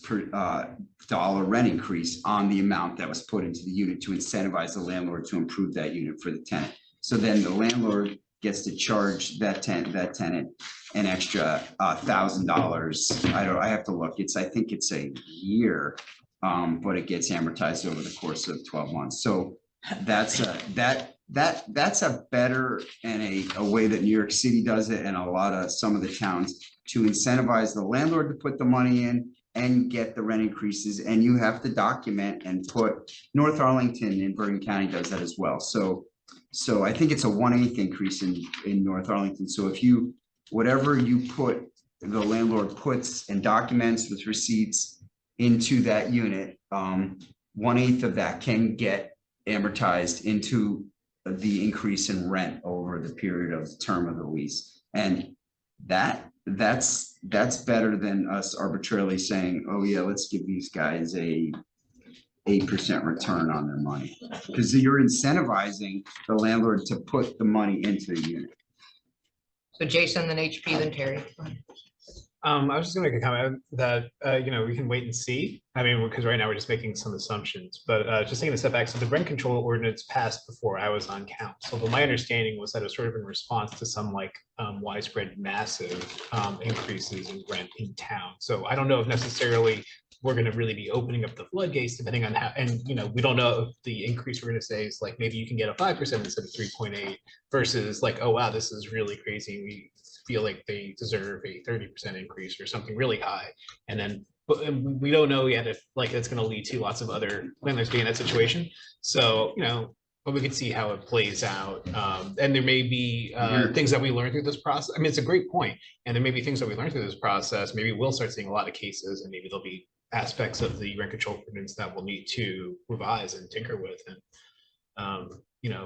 [SPEAKER 5] per dollar rent increase on the amount that was put into the unit to incentivize the landlord to improve that unit for the tenant. So then the landlord gets to charge that tenant an extra $1,000. I have to look. I think it's a year, but it gets amortized over the course of 12 months. So that's a better and a way that New York City does it, and some of the towns, to incentivize the landlord to put the money in and get the rent increases. And you have to document and put, North Arlington in Bergen County does that as well. So I think it's a 1/8 increase in North Arlington. So if whatever you put, the landlord puts and documents with receipts into that unit, 1/8 of that can get amortized into the increase in rent over the period of the term of the lease. And that's better than us arbitrarily saying, oh yeah, let's give these guys a 8% return on their money, because you're incentivizing the landlord to put the money into the unit.
[SPEAKER 7] So Jason, then HP, then Terry.
[SPEAKER 8] I was just gonna make a comment that, we can wait and see. I mean, because right now we're just making some assumptions, but just taking a step back. So the rent control ordinance passed before I was on council, but my understanding was that it was sort of in response to some widespread massive increases in rent in town. So I don't know if necessarily we're going to really be opening up the floodgates depending on how, and we don't know if the increase we're going to say is maybe you can get a 5% instead of 3.8 versus oh wow, this is really crazy. We feel like they deserve a 30% increase or something really high. And then we don't know yet if it's going to lead to lots of other landlords being in that situation. So, but we can see how it plays out. And there may be things that we learn through this process. I mean, it's a great point. And there may be things that we learn through this process. Maybe we'll start seeing a lot of cases, and maybe there'll be aspects of the rent control ordinance that we'll need to revise and tinker with. And,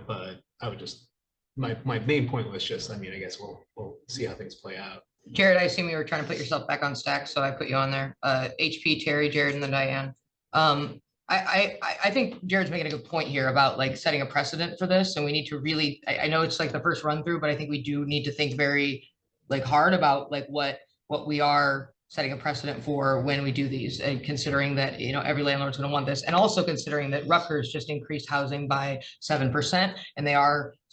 [SPEAKER 8] but I would just, my main point was just, I guess we'll see how things play out.
[SPEAKER 7] Jared, I assume you were trying to put yourself back on stack, so I put you on there. HP, Terry, Jared, and then Diane. I think Jared's making a good point here about setting a precedent for this, and we need to really, I know it's the first run through, but I think we do need to think very hard about what we are setting a precedent for when we do these, and considering that, every landlord's going to want this, and also considering that Rutgers just increased housing by 7%, and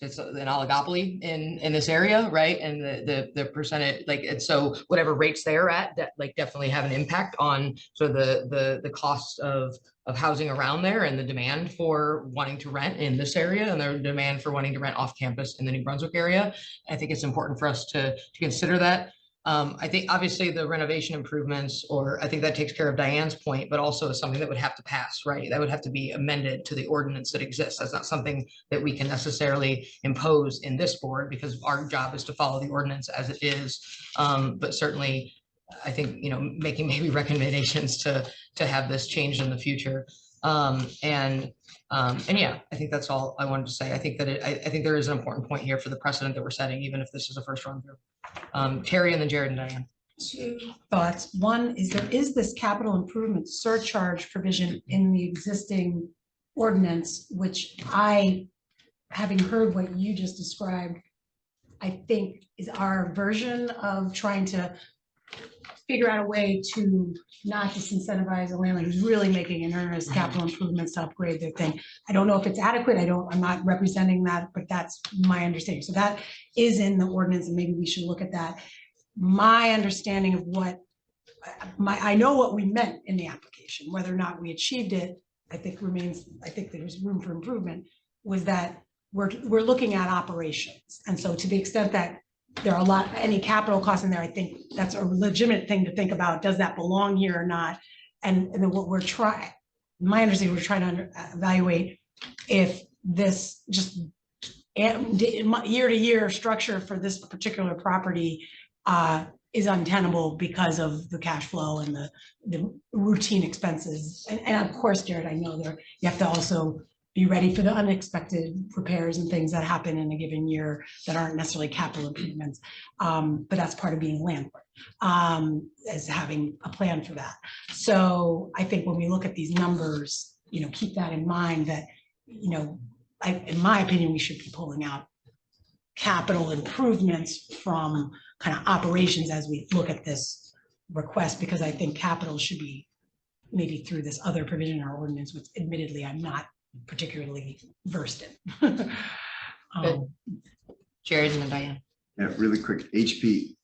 [SPEAKER 7] it's an oligopoly in this area, right? And the percentage, and so whatever rates they're at, that definitely have an impact on sort of the cost of housing around there, and the demand for wanting to rent in this area, and the demand for wanting to rent off campus in the New Brunswick area. I think it's important for us to consider that. I think obviously the renovation improvements, or I think that takes care of Diane's point, but also is something that would have to pass, right? That would have to be amended to the ordinance that exists. That's not something that we can necessarily impose in this board, because our job is to follow the ordinance as it is. But certainly, I think, making maybe recommendations to have this changed in the future. And yeah, I think that's all I wanted to say. I think that I think there is an important point here for the precedent that we're setting, even if this is a first run through. Terry, and then Jared and Diane.
[SPEAKER 1] 2 thoughts. One is, there is this capital improvement surcharge provision in the existing ordinance, which having heard what you just described, I think is our version of trying to figure out a way to not disincentivize a landlord who's really making an earnest capital improvements to upgrade their thing. I don't know if it's adequate. I'm not representing that, but that's my understanding. So that is in the ordinance, and maybe we should look at that. My understanding of I know what we meant in the application, whether or not we achieved it, I think there's room for improvement, was that we're looking at operations. And so to the extent that there are any capital costs in there, I think that's a legitimate thing to think about. Does that belong here or not? And then what we're my understanding, we're trying to evaluate if this just year-to-year structure for this particular property is untenable because of the cash flow and the routine expenses. And of course, Jared, I know there, you have to also be ready for the unexpected repairs and things that happen in a given year that aren't necessarily capital improvements. But that's part of being a landlord, is having a plan for that. So I think when we look at these numbers, keep that in mind that, in my opinion, we should be pulling out capital improvements from kind of operations as we look at this request, because I think capital should be maybe through this other provision in our ordinance, which admittedly I'm not particularly versed in.
[SPEAKER 7] Jared and then Diane.
[SPEAKER 5] Yeah, really quick, HP,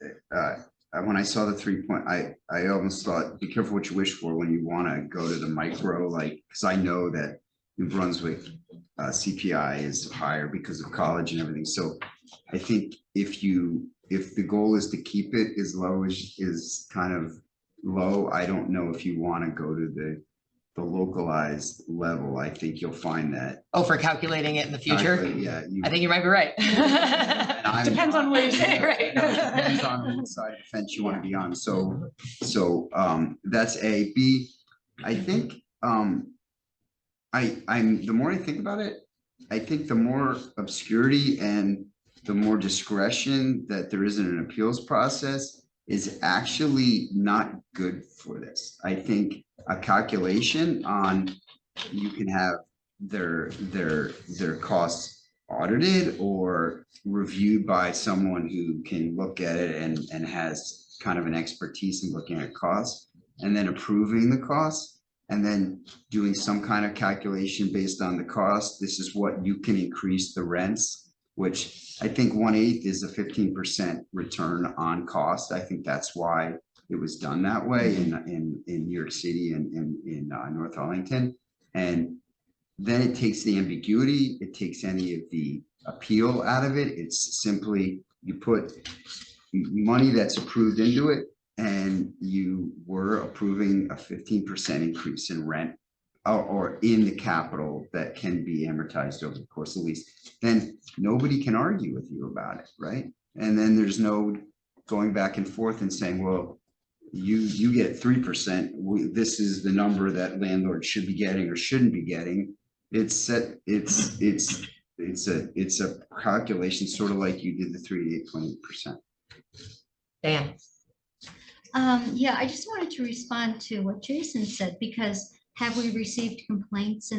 [SPEAKER 5] when I saw the 3 point, I almost thought, be careful what you wish for when you want to go to the micro, like, because I know that New Brunswick CPI is higher because of college and everything. So I think if the goal is to keep it as low as is kind of low, I don't know if you want to go to the localized level. I think you'll find that.
[SPEAKER 7] Oh, for calculating it in the future?
[SPEAKER 5] Yeah.
[SPEAKER 7] I think you might be right.
[SPEAKER 1] Depends on where you say, right?
[SPEAKER 5] Depends on what side of the fence you want to be on. So that's A. B, I think I'm the more I think about it, I think the more obscurity and the more discretion that there is in an appeals process is actually not good for this. I think a calculation on, you can have their costs audited or reviewed by someone who can look at it and has kind of an expertise in looking at costs, and then approving the costs, and then doing some kind of calculation based on the cost. This is what you can increase the rents, which I think 1/8 is a 15% return on cost. I think that's why it was done that way in New York City and in North Arlington. And then it takes the ambiguity, it takes any of the appeal out of it. It's simply, you put money that's approved into it, and you were approving a 15% increase in rent or in the capital that can be amortized over the course of the lease, then nobody can argue with you about it, right? And then there's no going back and forth and saying, well, you get 3%. This is the number that landlords should be getting or shouldn't be getting. It's a calculation, sort of like you did the 3 to 8.8%.
[SPEAKER 7] Dan.
[SPEAKER 4] Yeah, I just wanted to respond to what Jason said, because have we received complaints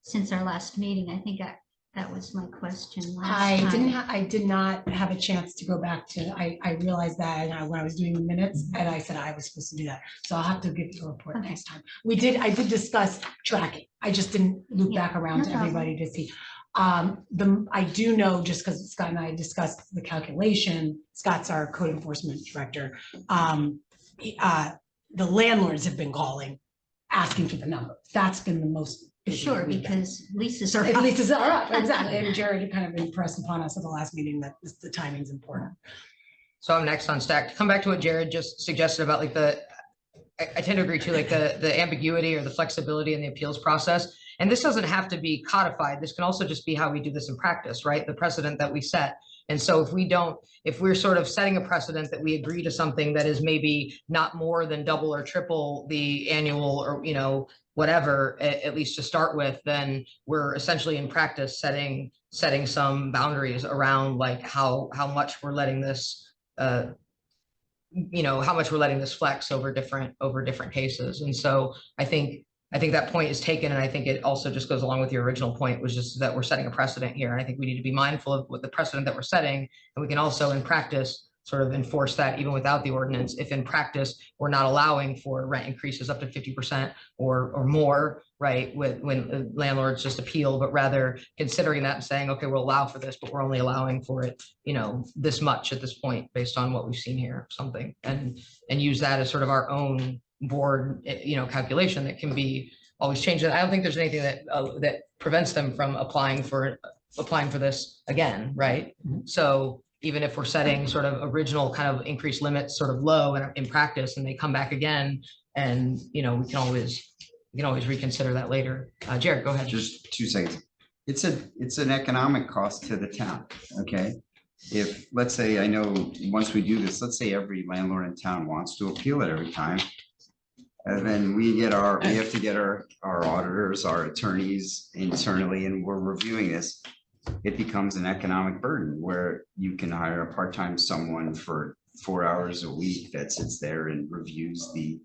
[SPEAKER 4] since our last meeting? I think that was my question last time.
[SPEAKER 1] I did not have a chance to go back to, I realized that when I was doing the minutes, and I said I was supposed to do that. So I'll have to give you a report
[SPEAKER 4] Okay.
[SPEAKER 1] next time. I did discuss tracking. I just didn't loop back around
[SPEAKER 4] no
[SPEAKER 1] to
[SPEAKER 4] problem.
[SPEAKER 1] everybody to see. I do know, just because Scott and I discussed the calculation, Scott's our code enforcement director. The landlords have been calling, asking for the number. That's been the most busy
[SPEAKER 4] Sure,
[SPEAKER 1] we've been.
[SPEAKER 4] because leases are.
[SPEAKER 1] At least it's all right, exactly. And Jared kind of impressed upon us at the last meeting that the timing's important.
[SPEAKER 7] So I'm next on stack. To come back to what Jared just suggested about like I tend to agree too, like the ambiguity or the flexibility in the appeals process. And this doesn't have to be codified. This can also just be how we do this in practice, right? The precedent that we set. And so if we're sort of setting a precedent that we agree to something that is maybe not more than double or triple the annual or, whatever, at least to start with, then we're essentially in practice setting some boundaries around like how much we're letting this, how much we're letting this flex over different cases. And so I think that point is taken, and I think it also just goes along with your original point, which is that we're setting a precedent here. And I think we need to be mindful of what the precedent that we're setting, and we can also in practice sort of enforce that even without the ordinance. If in practice, we're not allowing for rent increases up to 50% or more, right? When landlords just appeal, but rather considering that and saying, okay, we'll allow for this, but we're only allowing for it, this much at this point based on what we've seen here, something, and use that as sort of our own board, calculation that can be always changed. And I don't think there's anything that prevents them from applying for this again, right? So even if we're setting sort of original kind of increased limits sort of low in practice, and they come back again, and we can always we can always reconsider that later. Jared, go ahead.
[SPEAKER 5] Just 2 seconds. It's an economic cost to the town, okay? If, let's say, I know, once we do this, let's say every landlord in town wants to appeal it every time. And then we have to get our auditors, our attorneys internally, and we're reviewing this. It becomes an economic burden where you can hire a part-time someone for 4 hours a week that sits there and reviews the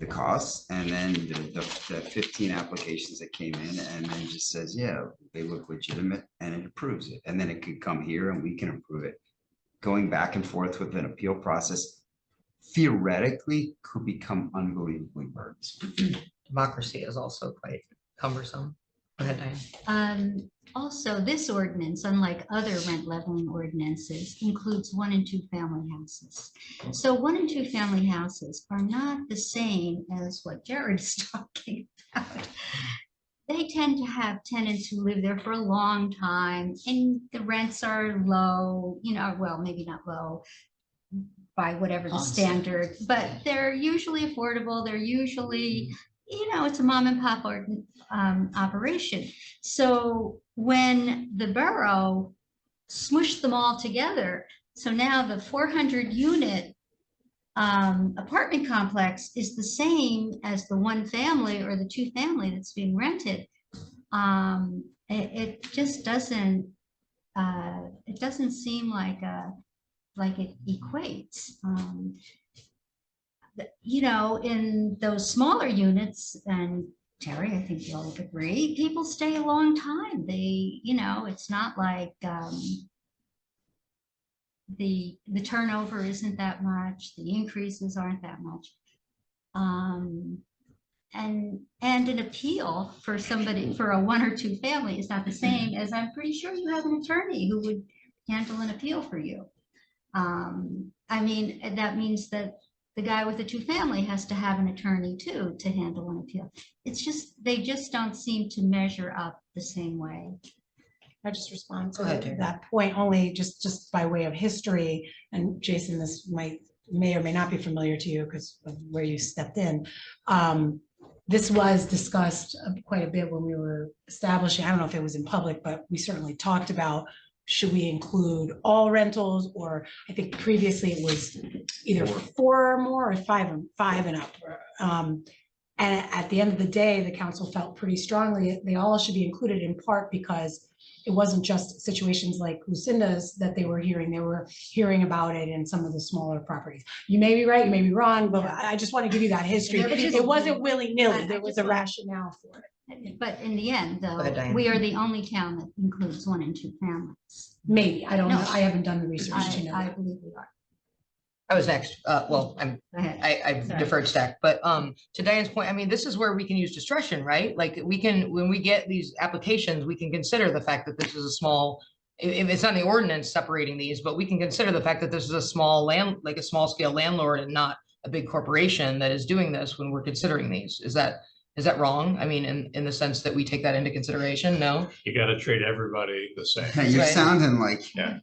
[SPEAKER 5] costs, and then the 15 applications that came in, and then just says, yeah, they look legitimate, and it approves it. And then it could come here and we can approve it. Going back and forth with an appeal process theoretically could become unbelievably burdensome.
[SPEAKER 7] Democracy is also quite cumbersome. Go ahead, Diane.
[SPEAKER 4] Also, this ordinance, unlike other rent leveling ordinances, includes 1 and 2 family houses. So 1 and 2 family houses are not the same as what Jared is talking about. They tend to have tenants who live there for a long time, and the rents are low, well, maybe not low by whatever the
[SPEAKER 6] Constant.
[SPEAKER 4] standard, but they're usually affordable. They're usually, it's a mom and pop operation. So when the borough smushed them all together, so now the 400 unit apartment complex is the same as the 1 family or the 2 family that's being rented. It just doesn't, it doesn't seem like it equates. In those smaller units, and Terry, I think you'll agree, people stay a long time. It's not like the turnover isn't that much, the increases aren't that much. And an appeal for a 1 or 2 family is not the same as, I'm pretty sure you have an attorney who would handle an appeal for you. That means that the guy with the 2 family has to have an attorney too to handle an appeal. It's just, they just don't seem to measure up the same way.
[SPEAKER 1] I just respond to
[SPEAKER 7] Go ahead, Terry.
[SPEAKER 1] that point only just by way of history. And Jason, this may or may not be familiar to you because of where you stepped in. This was discussed quite a bit when we were establishing, I don't know if it was in public, but we certainly talked about, should we include all rentals, or I think previously it was either 4 or more or 5 and up. And at the end of the day, the council felt pretty strongly they all should be included, in part because it wasn't just situations like Lucinda's that they were hearing about it in some of the smaller properties. You may be right, you may be wrong, but I just want to give you that history. It wasn't willy-nilly, there was a rationale for it.
[SPEAKER 4] But in the end, though,
[SPEAKER 7] ahead, Diane.
[SPEAKER 4] we are the only town that includes 1 and 2 families.
[SPEAKER 1] Maybe, I don't know,
[SPEAKER 4] No.
[SPEAKER 1] I haven't done the research to know.
[SPEAKER 4] I believe we are.
[SPEAKER 7] I was next. Well,
[SPEAKER 4] Go ahead.
[SPEAKER 7] I
[SPEAKER 4] Sorry.
[SPEAKER 7] deferred stack, but to Diane's point, this is where we can use discretion, right? Like when we get these applications, we can consider the fact that this is a small, if it's not in the ordinance separating these, but we can consider the fact that this is a small small scale landlord and not a big corporation that is doing this when we're considering these. Is that wrong? In the sense that we take that into consideration? No?
[SPEAKER 3] You got to treat everybody the same.
[SPEAKER 5] You're
[SPEAKER 7] Right.
[SPEAKER 5] sounding like,
[SPEAKER 3] Yeah.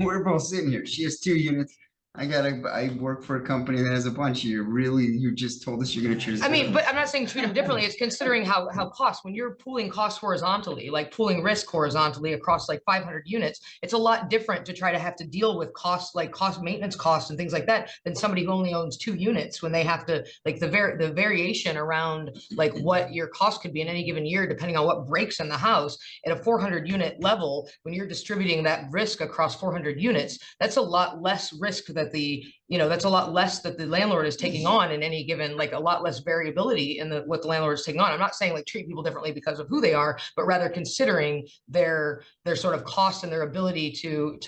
[SPEAKER 5] we're both sitting here. She has 2 units. I work for a company that has a bunch. You just told us you're gonna choose.
[SPEAKER 7] But I'm not saying treat them differently. It's considering how costs, when you're pooling costs horizontally, like pooling risk horizontally across like 500 units, it's a lot different to try to have to deal with costs, like maintenance costs and things like that, than somebody who only owns 2 units when they have to, like the variation around like what your cost could be in any given year, depending on what breaks in the house at a 400 unit level. When you're distributing that risk across 400 units, that's a lot less risk that's a lot less that the landlord is taking on in any given, like a lot less variability in what the landlord is taking on. I'm not saying like treat people differently because of who they are, but rather considering their sort of cost and their ability to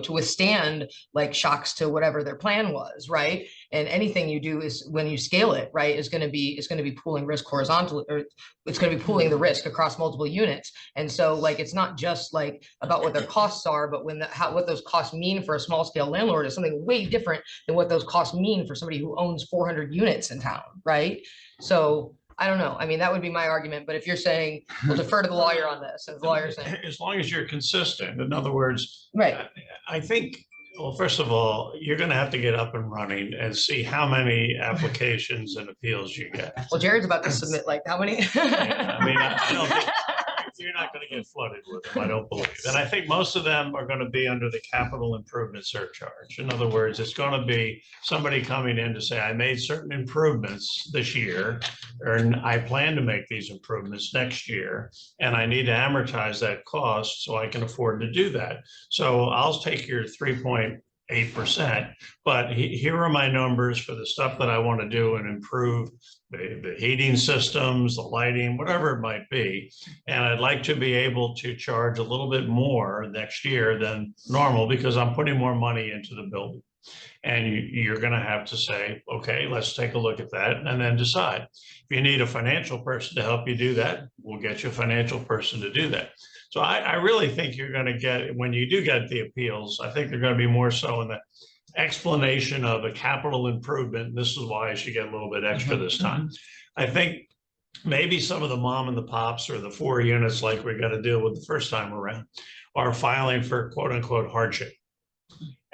[SPEAKER 7] withstand like shocks to whatever their plan was, right? And anything you do is, when you scale it, right, is going to be pooling risk horizontally, or it's going to be pooling the risk across multiple units. And so like, it's not just like about what their costs are, but what those costs mean for a small scale landlord is something way different than what those costs mean for somebody who owns 400 units in town, right? So I don't know. That would be my argument. But if you're saying, we'll defer to the lawyer on this, and the lawyer's saying,
[SPEAKER 3] As long as you're consistent, in other words,
[SPEAKER 7] right,
[SPEAKER 3] I think Well, first of all, you're gonna have to get up and running and see how many applications and appeals you get.
[SPEAKER 7] Well, Jared's about to submit like how many?
[SPEAKER 3] I mean, I don't think, you're not gonna get flooded with them, I don't believe. And I think most of them are gonna be under the capital improvement surcharge. In other words, it's gonna be somebody coming in to say, I made certain improvements this year, or I plan to make these improvements next year, and I need to amortize that cost so I can afford to do that. So I'll take your 3.8%, but here are my numbers for the stuff that I want to do and improve the heating systems, the lighting, whatever it might be. And I'd like to be able to charge a little bit more next year than normal because I'm putting more money into the building. And you're going to have to say, okay, let's take a look at that and then decide. If you need a financial person to help you do that, we'll get you a financial person to do that. So I really think you're going to get, when you do get the appeals, I think they're going to be more so in the explanation of a capital improvement. This is why I should get a little bit extra this time. I think maybe some of the mom and the pops or the 4 units like we got to deal with the first time around are filing for quote unquote hardship.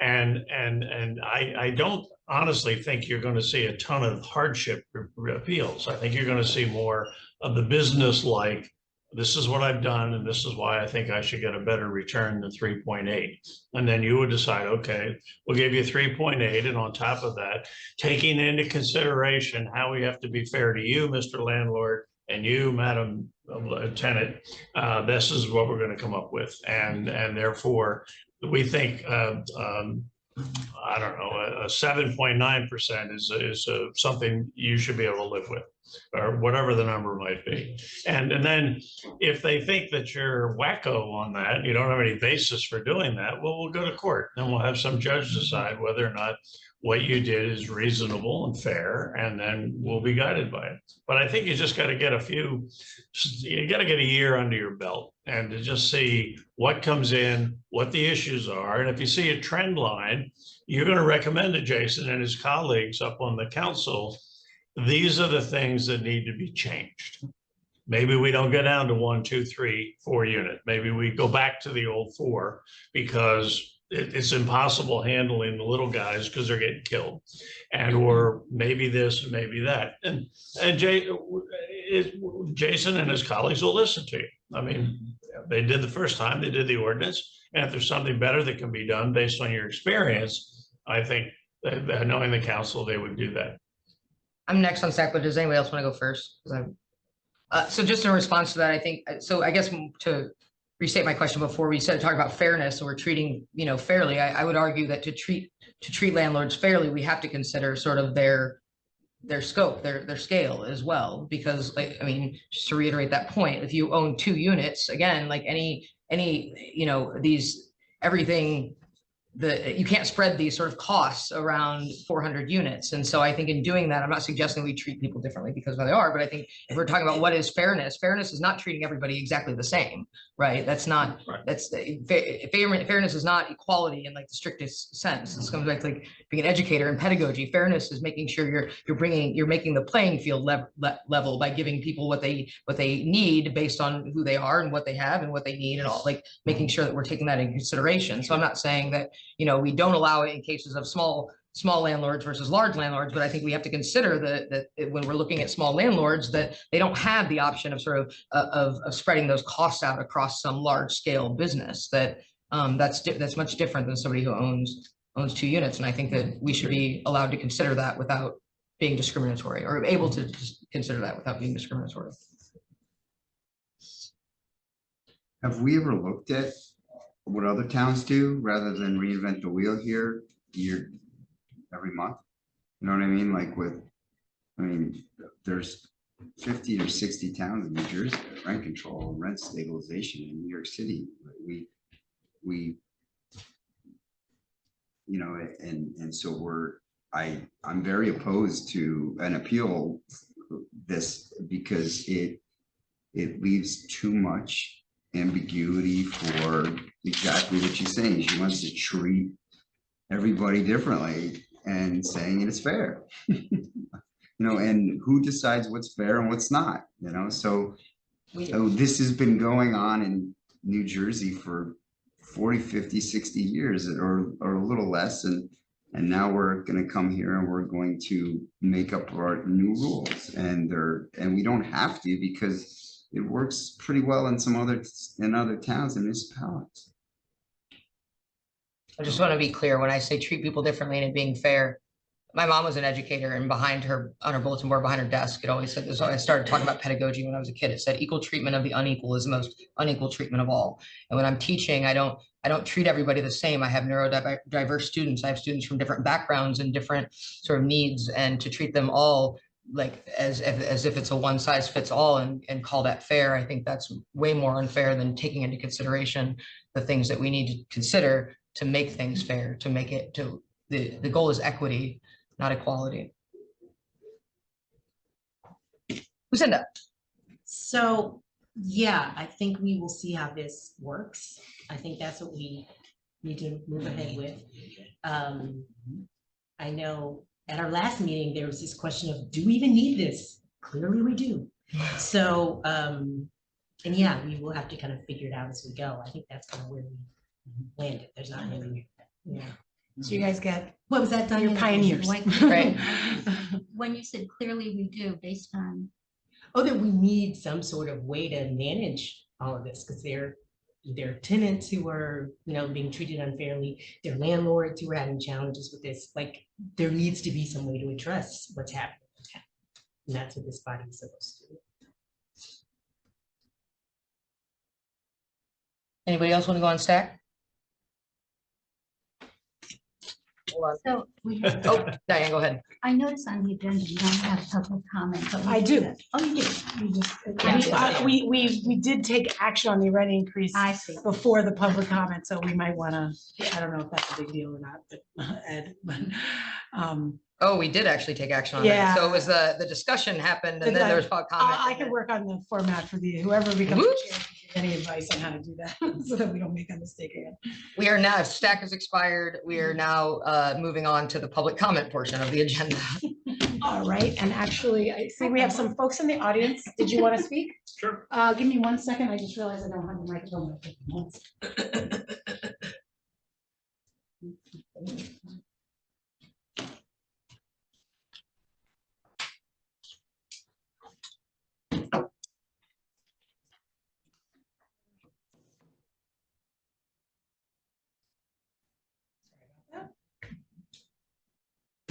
[SPEAKER 3] And I don't honestly think you're going to see a ton of hardship appeals. I think you're going to see more of the business like, this is what I've done, and this is why I think I should get a better return than 3.8. And then you would decide, okay, we'll give you 3.8. And on top of that, taking into consideration how we have to be fair to you, Mr. Landlord, and you, Madam Tenant, this is what we're going to come up with. And therefore, we think, I don't know, a 7.9% is something you should be able to live with, or whatever the number might be. And then if they think that you're wacko on that, you don't have any basis for doing that, well, we'll go to court and we'll have some judge decide whether or not what you did is reasonable and fair, and then we'll be guided by it. But I think you just got to get you got to get a year under your belt and to just see what comes in, what the issues are. And if you see a trend line, you're going to recommend to Jason and his colleagues up on the council, these are the things that need to be changed. Maybe we don't get down to 1, 2, 3, 4 unit. Maybe we go back to the old 4 because it's impossible handling the little guys because they're getting killed, and or maybe this, maybe that. And Jason and his colleagues will listen to you. I mean, they did the first time, they did the ordinance, and if there's something better that can be done based on your experience, I think that knowing the council, they would do that.
[SPEAKER 7] I'm next on stack, but does anybody else want to go first? So just in response to that, I think, so I guess to restate my question before we started talking about fairness, so we're treating, fairly, I would argue that to treat landlords fairly, we have to consider sort of their scope, their scale as well, because like, I mean, just to reiterate that point, if you own 2 units, again, like any, everything, you can't spread these sort of costs around 400 units. And so I think in doing that, I'm not suggesting we treat people differently because of how they are, but I think if we're talking about what is fairness, fairness is not treating everybody exactly the same, right? That's not, that's fairness is not equality in like the strictest sense. This comes back to like being an educator in pedagogy. Fairness is making sure you're making the playing field level by giving people what they need based on who they are and what they have and what they need, and all, like making sure that we're taking that into consideration. So I'm not saying that we don't allow it in cases of small landlords versus large landlords, but I think we have to consider that when we're looking at small landlords, that they don't have the option of sort of spreading those costs out across some large scale business. That's much different than somebody who owns 2 units, and I think that we should be allowed to consider that without being discriminatory, or able to consider that without being discriminatory.
[SPEAKER 5] Have we ever looked at what other towns do rather than reinvent the wheel here every month? You know what I mean? Like there's 50 or 60 towns in New Jersey that rent control, rent stabilization. In New York City, we and so I'm very opposed to an appeal this because it leaves too much ambiguity for exactly what she's saying. She wants to treat everybody differently and saying it's fair. And who decides what's fair and what's not, so this has been going on in New Jersey for 40, 50, 60 years or a little less. And now we're gonna come here and we're going to make up our new rules and we don't have to because it works pretty well in other towns and municipalities.
[SPEAKER 7] I just want to be clear, when I say treat people differently and it being fair, my mom was an educator, and behind her, on her bulletin board behind her desk, it always said this. I started talking about pedagogy when I was a kid. It said equal treatment of the unequal is the most unequal treatment of all. And when I'm teaching, I don't treat everybody the same. I have neurodiverse students. I have students from different backgrounds and different sort of needs, and to treat them all like as if it's a one size fits all and call that fair, I think that's way more unfair than taking into consideration the things that we need to consider to make things fair, to make it to the goal is equity, not equality. Lucinda.
[SPEAKER 2] So, yeah, I think we will see how this works. I think that's what we need to move ahead with. I know at our last meeting, there was this question of, do we even need this? Clearly we do. So, and yeah, we will have to kind of figure it out as we go. I think that's kind of where we landed. There's not really, yeah.
[SPEAKER 1] So you guys get,
[SPEAKER 2] What was that,
[SPEAKER 1] you're
[SPEAKER 2] Diane?
[SPEAKER 1] pioneers.
[SPEAKER 7] Right.
[SPEAKER 4] When you said clearly we do based on,
[SPEAKER 2] Oh, that we need some sort of way to manage all of this, because there are tenants who are, being treated unfairly, there are landlords who are having challenges with this. Like, there needs to be some way to address what's happening. And that's what this body is supposed to do.
[SPEAKER 7] Anybody else want to go on stack? Hold on.
[SPEAKER 4] so we have,
[SPEAKER 7] Oh, Diane, go ahead.
[SPEAKER 4] I noticed on the agenda, you don't have public comment. But we
[SPEAKER 1] I do.
[SPEAKER 4] Oh, you do?
[SPEAKER 1] We did take action on the rent increase
[SPEAKER 4] I see.
[SPEAKER 1] before the public comment, so we might want to, I don't know if that's a big deal or not, but Ed, but,
[SPEAKER 7] Oh, we did actually take action on
[SPEAKER 1] Yeah.
[SPEAKER 7] that. So it was the discussion happened and then there was public comment.
[SPEAKER 1] I can work on the format for whoever becomes the
[SPEAKER 7] Whoops.
[SPEAKER 1] chair, any advice on how to do that, so that we don't make a mistake again.
[SPEAKER 7] We are now, stack has expired. We are now moving on to the public comment portion of the agenda.
[SPEAKER 1] All right, and actually, I see we have some folks in the audience. Did you want to speak?
[SPEAKER 3] Sure.
[SPEAKER 1] Give me 1 second. I just realized I don't have the microphone.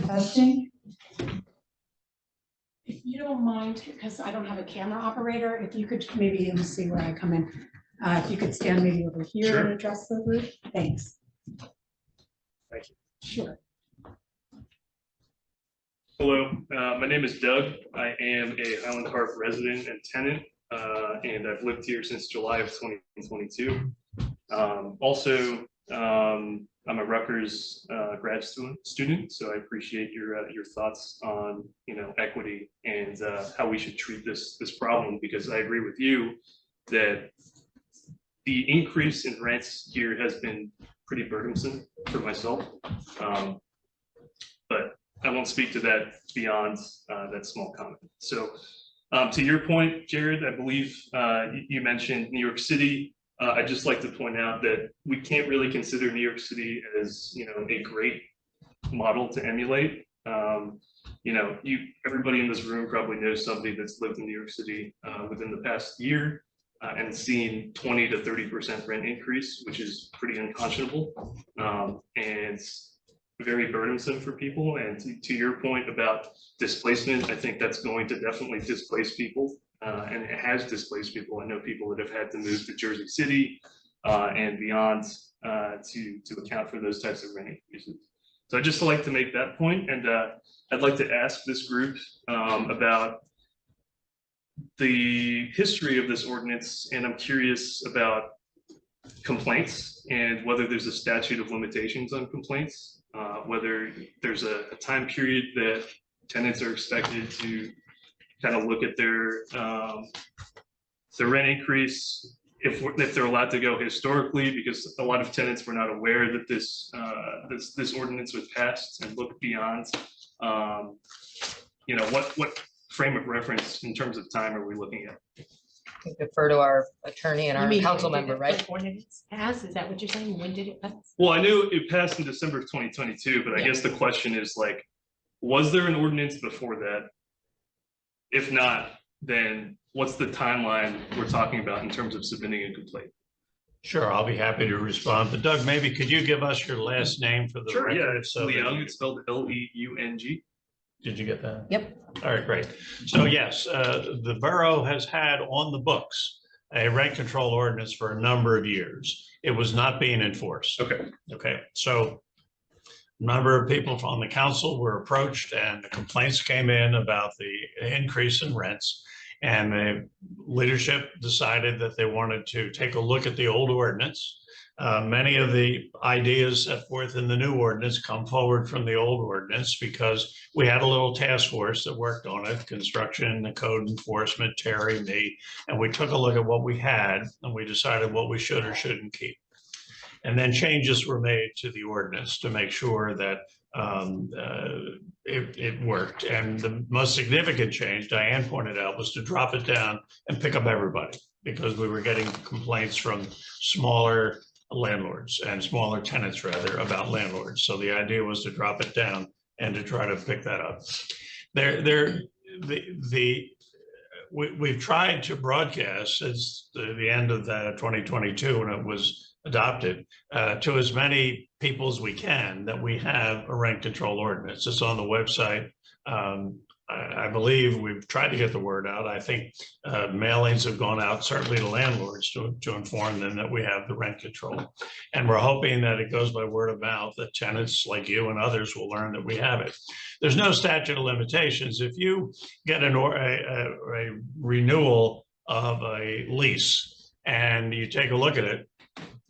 [SPEAKER 1] Testing. If you don't mind, because I don't have a camera operator, if you could maybe, let me see where I come in. If you could stand maybe over here and
[SPEAKER 3] Sure.
[SPEAKER 1] address the group, thanks.
[SPEAKER 9] Thank you.
[SPEAKER 1] Sure.
[SPEAKER 9] Hello, my name is Doug. I am a Highland Park resident and tenant, and I've lived here since July of 2022. Also, I'm a Rutgers grad student, so I appreciate your thoughts on equity and how we should treat this problem, because I agree with you that the increase in rents here has been pretty burdensome for myself. But I won't speak to that beyond that small comment. So to your point, Jared, I believe you mentioned New York City. I'd just like to point out that we can't really consider New York City as, a great model to emulate. Everybody in this room probably knows somebody that's lived in New York City within the past year and seen 20 to 30% rent increase, which is pretty unconscionable and very burdensome for people. And to your point about displacement, I think that's going to definitely displace people. And it has displaced people. I know people that have had to move to Jersey City and beyond to account for those types of rent increases. So I'd just like to make that point, and I'd like to ask this group about the history of this ordinance, and I'm curious about complaints and whether there's a statute of limitations on complaints, whether there's a time period that tenants are expected to kind of look at their rent increase, if they're allowed to go historically, because a lot of tenants were not aware that this ordinance was passed, and look beyond. What frame of reference in terms of time are we looking at?
[SPEAKER 7] Defer to our attorney and
[SPEAKER 2] You
[SPEAKER 7] our
[SPEAKER 2] mean,
[SPEAKER 7] council
[SPEAKER 2] when did
[SPEAKER 7] member,
[SPEAKER 2] the
[SPEAKER 7] right?
[SPEAKER 2] ordinance pass? Is that what you're saying? When did it pass?
[SPEAKER 9] Well, I knew it passed in December of 2022, but I
[SPEAKER 2] Yeah.
[SPEAKER 9] guess the question is like, was there an ordinance before that? If not, then what's the timeline we're talking about in terms of submitting a complaint?
[SPEAKER 3] Sure, I'll be happy to respond. But Doug, maybe could you give us your last name for the
[SPEAKER 9] Sure, yeah,
[SPEAKER 3] record?
[SPEAKER 9] it's
[SPEAKER 3] So that
[SPEAKER 9] Leung,
[SPEAKER 3] you-
[SPEAKER 9] it's spelled Leung.
[SPEAKER 3] Did you get that?
[SPEAKER 2] Yep.
[SPEAKER 3] All right, great. So yes, the borough has had on the books a rent control ordinance for a number of years. It was not being enforced.
[SPEAKER 9] Okay.
[SPEAKER 3] Okay, so a number of people from the council were approached and the complaints came in about the increase in rents. And the leadership decided that they wanted to take a look at the old ordinance. Many of the ideas set forth in the new ordinance come forward from the old ordinance because we had a little task force that worked on it, construction, the code enforcement, Terry, me, and we took a look at what we had and we decided what we should or shouldn't keep. And then changes were made to the ordinance to make sure that it worked. And the most significant change, Diane pointed out, was to drop it down and pick up everybody because we were getting complaints from smaller landlords and smaller tenants rather about landlords. So the idea was to drop it down and to try to pick that up. We've tried to broadcast since the end of 2022 when it was adopted to as many people as we can that we have a rent control ordinance. It's on the website. I believe we've tried to get the word out. I think mailings have gone out certainly to landlords to inform them that we have the rent control. And we're hoping that it goes by word of mouth, that tenants like you and others will learn that we have it. There's no statute of limitations. If you get a renewal of a lease and you take a look at it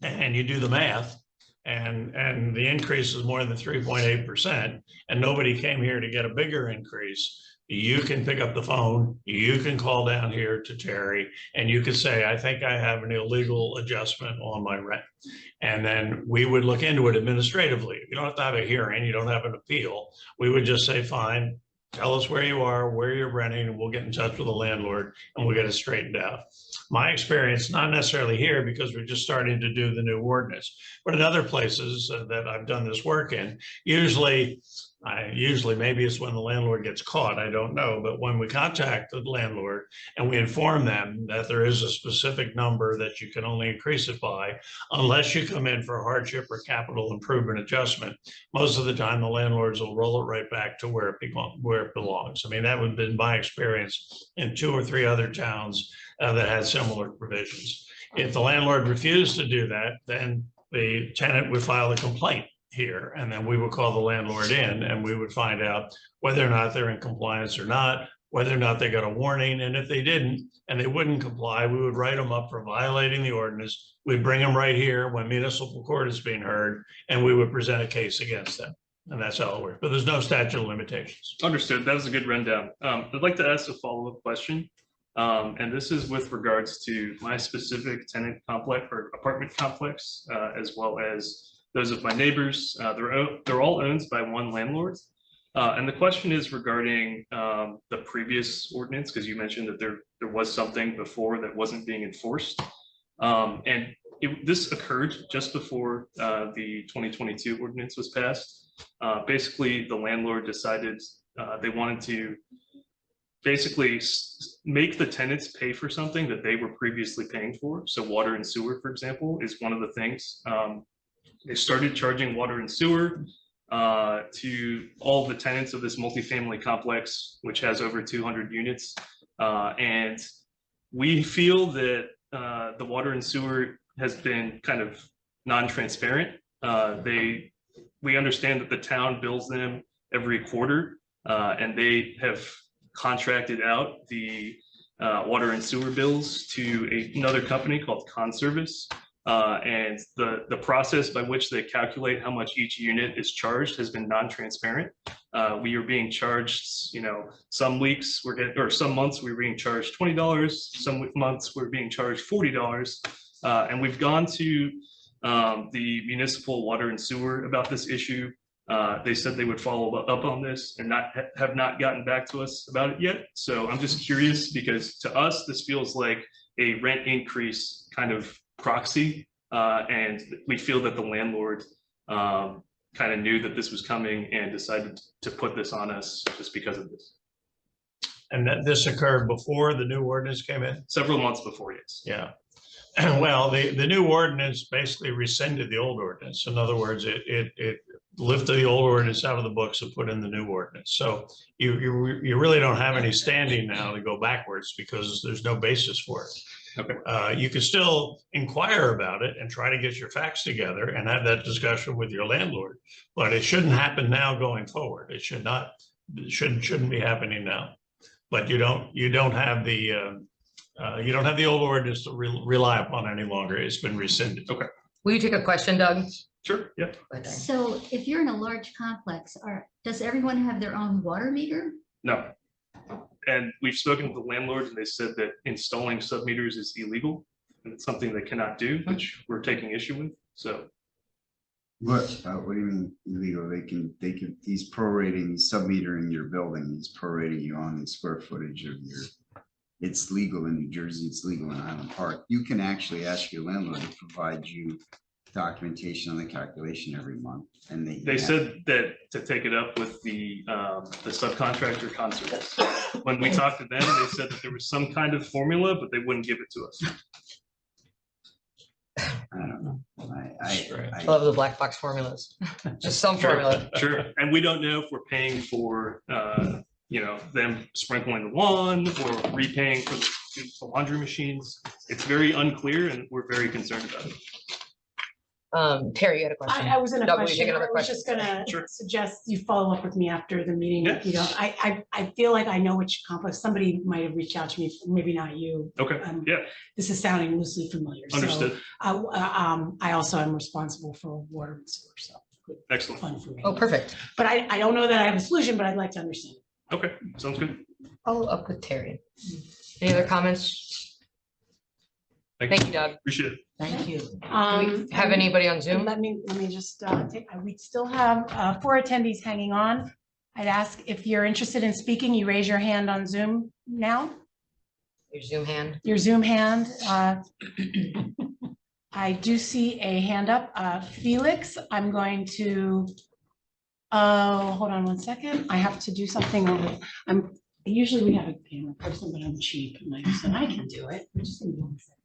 [SPEAKER 3] and you do the math, and the increase is more than 3.8%, and nobody came here to get a bigger increase, you can pick up the phone, you can call down here to Terry, and you could say, I think I have an illegal adjustment on my rent. And then we would look into it administratively. You don't have to have a hearing, you don't have an appeal. We would just say, fine, tell us where you are, where you're renting, and we'll get in touch with the landlord and we'll get it straightened out. My experience, not necessarily here because we're just starting to do the new ordinance, but in other places that I've done this work in, usually maybe it's when the landlord gets caught, I don't know, but when we contact the landlord and we inform them that there is a specific number that you can only increase it by, unless you come in for hardship or capital improvement adjustment, most of the time the landlords will roll it right back to where it belongs. I mean, that would have been my experience in 2 or 3 other towns that had similar provisions. If the landlord refused to do that, then the tenant would file a complaint here, and then we would call the landlord in and we would find out whether or not they're in compliance or not, whether or not they got a warning. And if they didn't and they wouldn't comply, we would write them up for violating the ordinance. We'd bring them right here when municipal court is being heard, and we would present a case against them. And that's how it works. But there's no statute of limitations.
[SPEAKER 9] Understood. That was a good rundown. I'd like to ask a follow-up question. And this is with regards to my specific tenant complex or apartment complex, as well as those of my neighbors. They're all owned by one landlord. And the question is regarding the previous ordinance, because you mentioned that there was something before that wasn't being enforced. And this occurred just before the 2022 ordinance was passed. Basically, the landlord decided they wanted to basically make the tenants pay for something that they were previously paying for. So water and sewer, for example, is one of the things. They started charging water and sewer to all the tenants of this multifamily complex, which has over 200 units. And we feel that the water and sewer has been kind of non-transparent. We understand that the town bills them every quarter, and they have contracted out the water and sewer bills to another company called Conservice. And the process by which they calculate how much each unit is charged has been non-transparent. We are being charged, some weeks some months we're being charged $20, some months we're being charged $40. And we've gone to the municipal water and sewer about this issue. They said they would follow up on this and have not gotten back to us about it yet. So I'm just curious, because to us, this feels like a rent increase kind of proxy. And we feel that the landlord kind of knew that this was coming and decided to put this on us just because of this.
[SPEAKER 3] And that this occurred before the new ordinance came in?
[SPEAKER 9] Several months before, yes.
[SPEAKER 3] Yeah. Well, the new ordinance basically rescinded the old ordinance. In other words, it lifted the old ordinance out of the books and put in the new ordinance. So you really don't have any standing now to go backwards because there's no basis for it.
[SPEAKER 9] Okay.
[SPEAKER 3] You can still inquire about it and try to get your facts together and have that discussion with your landlord, but it shouldn't happen now going forward. It should not, shouldn't be happening now. But you don't have the old ordinance to rely upon any longer. It's been rescinded.
[SPEAKER 9] Okay.
[SPEAKER 7] Will you take a question, Doug?
[SPEAKER 9] Sure. Yeah.
[SPEAKER 7] Go ahead, Doug.
[SPEAKER 4] So if you're in a large complex, does everyone have their own water meter?
[SPEAKER 9] No. And we've spoken to the landlord and they said that installing submeters is illegal and it's something they cannot do, which we're taking issue with. So
[SPEAKER 5] What do you mean illegal? They can, he's prorating, submetering your building, he's prorating you on the square footage of your, it's legal in New Jersey, it's legal in Highland Park. You can actually ask your landlord to provide you documentation on the calculation every month. And
[SPEAKER 9] they said that to take it up with the subcontractor Conservice. When we talked to them, they said that there was some kind of formula, but they wouldn't give it to us.
[SPEAKER 5] I don't know.
[SPEAKER 7] I love the black box formulas. Just some formula.
[SPEAKER 9] Sure. And we don't know if we're paying for, them sprinkling the lawn or repaying for the laundry machines. It's very unclear and we're very concerned about it.
[SPEAKER 7] Terry, you had a question.
[SPEAKER 1] I was in a
[SPEAKER 7] Doug, will you take
[SPEAKER 1] question. I
[SPEAKER 7] another
[SPEAKER 1] was
[SPEAKER 7] question?
[SPEAKER 1] just gonna
[SPEAKER 9] Sure.
[SPEAKER 1] suggest you follow up with me after the meeting.
[SPEAKER 9] Yeah.
[SPEAKER 1] You know, I feel like I know which complex, somebody might have reached out to me, maybe not you.
[SPEAKER 9] Okay. Yeah.
[SPEAKER 1] This is sounding loosely familiar. So,
[SPEAKER 9] Understood.
[SPEAKER 1] I also am responsible for water and sewer, so
[SPEAKER 9] Excellent.
[SPEAKER 1] fun for me.
[SPEAKER 7] Oh, perfect.
[SPEAKER 1] But I don't know that I have a solution, but I'd like to understand.
[SPEAKER 9] Okay. Sounds good.
[SPEAKER 7] Follow up with Terry. Any other comments? Thank you, Doug.
[SPEAKER 9] Appreciate it.
[SPEAKER 6] Thank you.
[SPEAKER 7] Do we have anybody on Zoom?
[SPEAKER 1] Let me just we still have 4 attendees hanging on. I'd ask if you're interested in speaking, you raise your hand on Zoom now,
[SPEAKER 7] Your Zoom hand.
[SPEAKER 1] your Zoom hand. I do see a hand up. Felix, I'm going to, hold on one second. I have to do something over. Usually we have a camera person, but I'm cheap and I can do it. I'm just gonna do one second.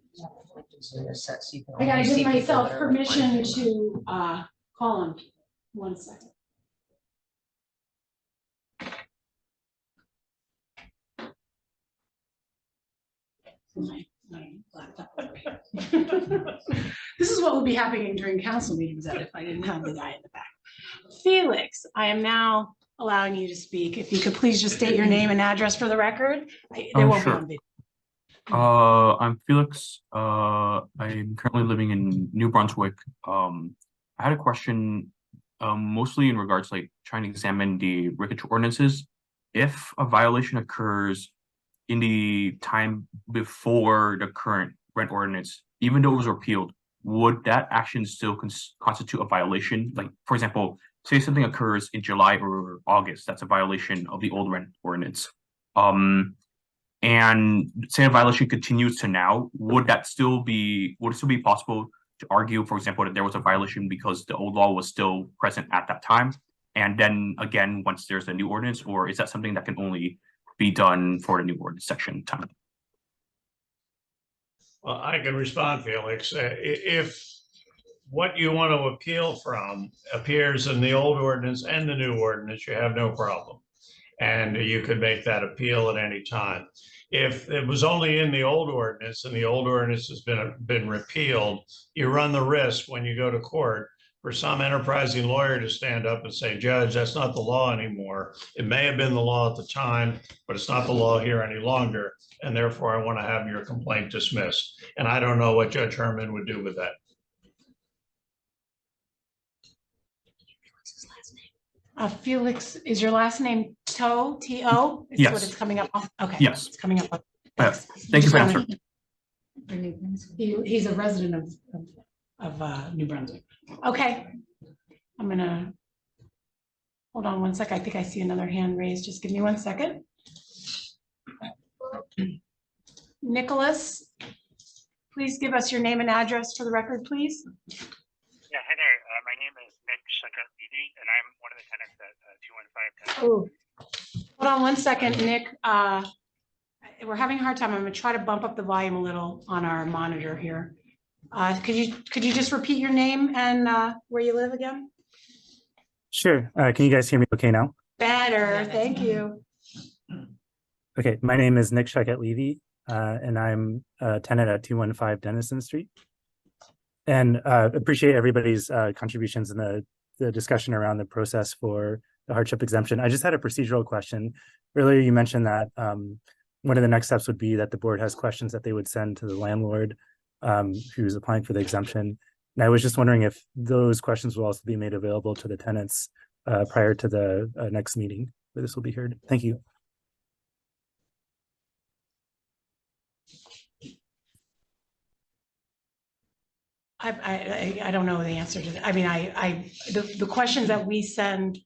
[SPEAKER 1] I gotta give myself permission to call on people. 1 second. My laptop. This is what would be happening during council meetings if I didn't have the guy in the back. Felix, I am now allowing you to speak. If you could please just state your name and address for the record. They won't be
[SPEAKER 10] Sure.
[SPEAKER 1] on video.
[SPEAKER 10] I'm Felix. I'm currently living in New Brunswick. I had a question, mostly in regards to trying to examine the rent control ordinances. If a violation occurs in the time before the current rent ordinance, even though it was repealed, would that action still constitute a violation? Like, for example, say something occurs in July or August, that's a violation of the old rent ordinance. And say a violation continues to now, would it still be possible to argue, for example, that there was a violation because the old law was still present at that time? And then again, once there's a new ordinance, or is that something that can only be done for the new ordinance section time?
[SPEAKER 3] Well, I can respond, Felix. If what you want to appeal from appears in the old ordinance and the new ordinance, you have no problem. And you could make that appeal at any time. If it was only in the old ordinance and the old ordinance has been repealed, you run the risk when you go to court for some enterprising lawyer to stand up and say, Judge, that's not the law anymore. It may have been the law at the time, but it's not the law here any longer. And therefore, I want to have your complaint dismissed. And I don't know what Judge Herman would do with that.
[SPEAKER 1] Felix, is your last name Toe, T-O? Is
[SPEAKER 10] Yes.
[SPEAKER 1] what it's coming up on? Okay.
[SPEAKER 10] Yes.
[SPEAKER 1] It's coming up. On.
[SPEAKER 10] Thank you for answering.
[SPEAKER 1] He's a resident of New Brunswick. Okay. I'm gonna, hold on one sec. I think I see another hand raised. Just give me 1 second. Nicholas, please give us your name and address for the record, please?
[SPEAKER 11] Yeah, hi there. My name is Nick Shakat-Levy, and I'm one of the tenants at 215 Tenth.
[SPEAKER 1] Oh, hold on one second, Nick. We're having a hard time. I'm gonna try to bump up the volume a little on our monitor here. Could you just repeat your name and where you live again?
[SPEAKER 12] Sure. Can you guys hear me okay now?
[SPEAKER 1] Better, thank you.
[SPEAKER 12] Okay, my name is Nick Shakat-Levy, and I'm a tenant at 215 Denison Street. And appreciate everybody's contributions in the discussion around the process for the hardship exemption. I just had a procedural question. Earlier, you mentioned that one of the next steps would be that the board has questions that they would send to the landlord who's applying for the exemption. And I was just wondering if those questions will also be made available to the tenants prior to the next meeting where this will be heard. Thank you.
[SPEAKER 1] I don't know the answer to that. I mean, the questions that we send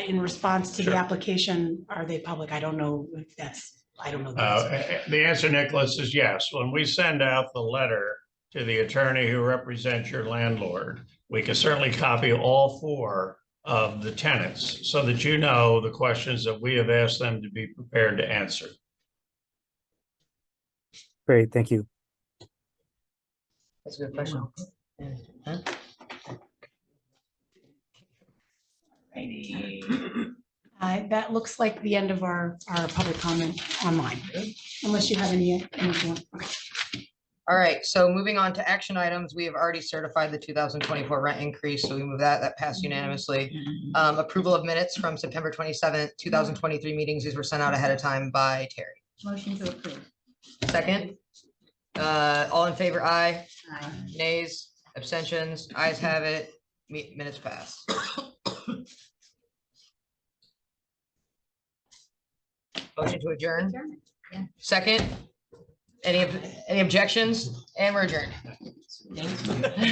[SPEAKER 1] in response to the
[SPEAKER 3] Sure.
[SPEAKER 1] application, are they public? I don't know if that's, I don't know. the answer.
[SPEAKER 3] The answer, Nicholas, is yes. When we send out the letter to the attorney who represents your landlord, we can certainly copy all 4 of the tenants so that you know the questions that we have asked them to be prepared to answer.
[SPEAKER 12] Great, thank you.
[SPEAKER 7] That's a good question.
[SPEAKER 2] Huh?
[SPEAKER 1] Righty. That looks like the end of our public comment online, unless you have anything. Okay.
[SPEAKER 7] All right, so moving on to action items, we have already certified the 2024 rent increase, so we move that passed unanimously. Approval of minutes from September 27th, 2023 meetings. These were sent out ahead of time by Terry.
[SPEAKER 4] Motion to approve.
[SPEAKER 7] Second, all in favor, aye.
[SPEAKER 4] Aye.
[SPEAKER 7] Nays, abstentions, ayes have it, minutes pass. Motion to adjourn,
[SPEAKER 4] Adjournment. Yeah.
[SPEAKER 7] second, any objections, and we're adjourned.
[SPEAKER 2] Thank you.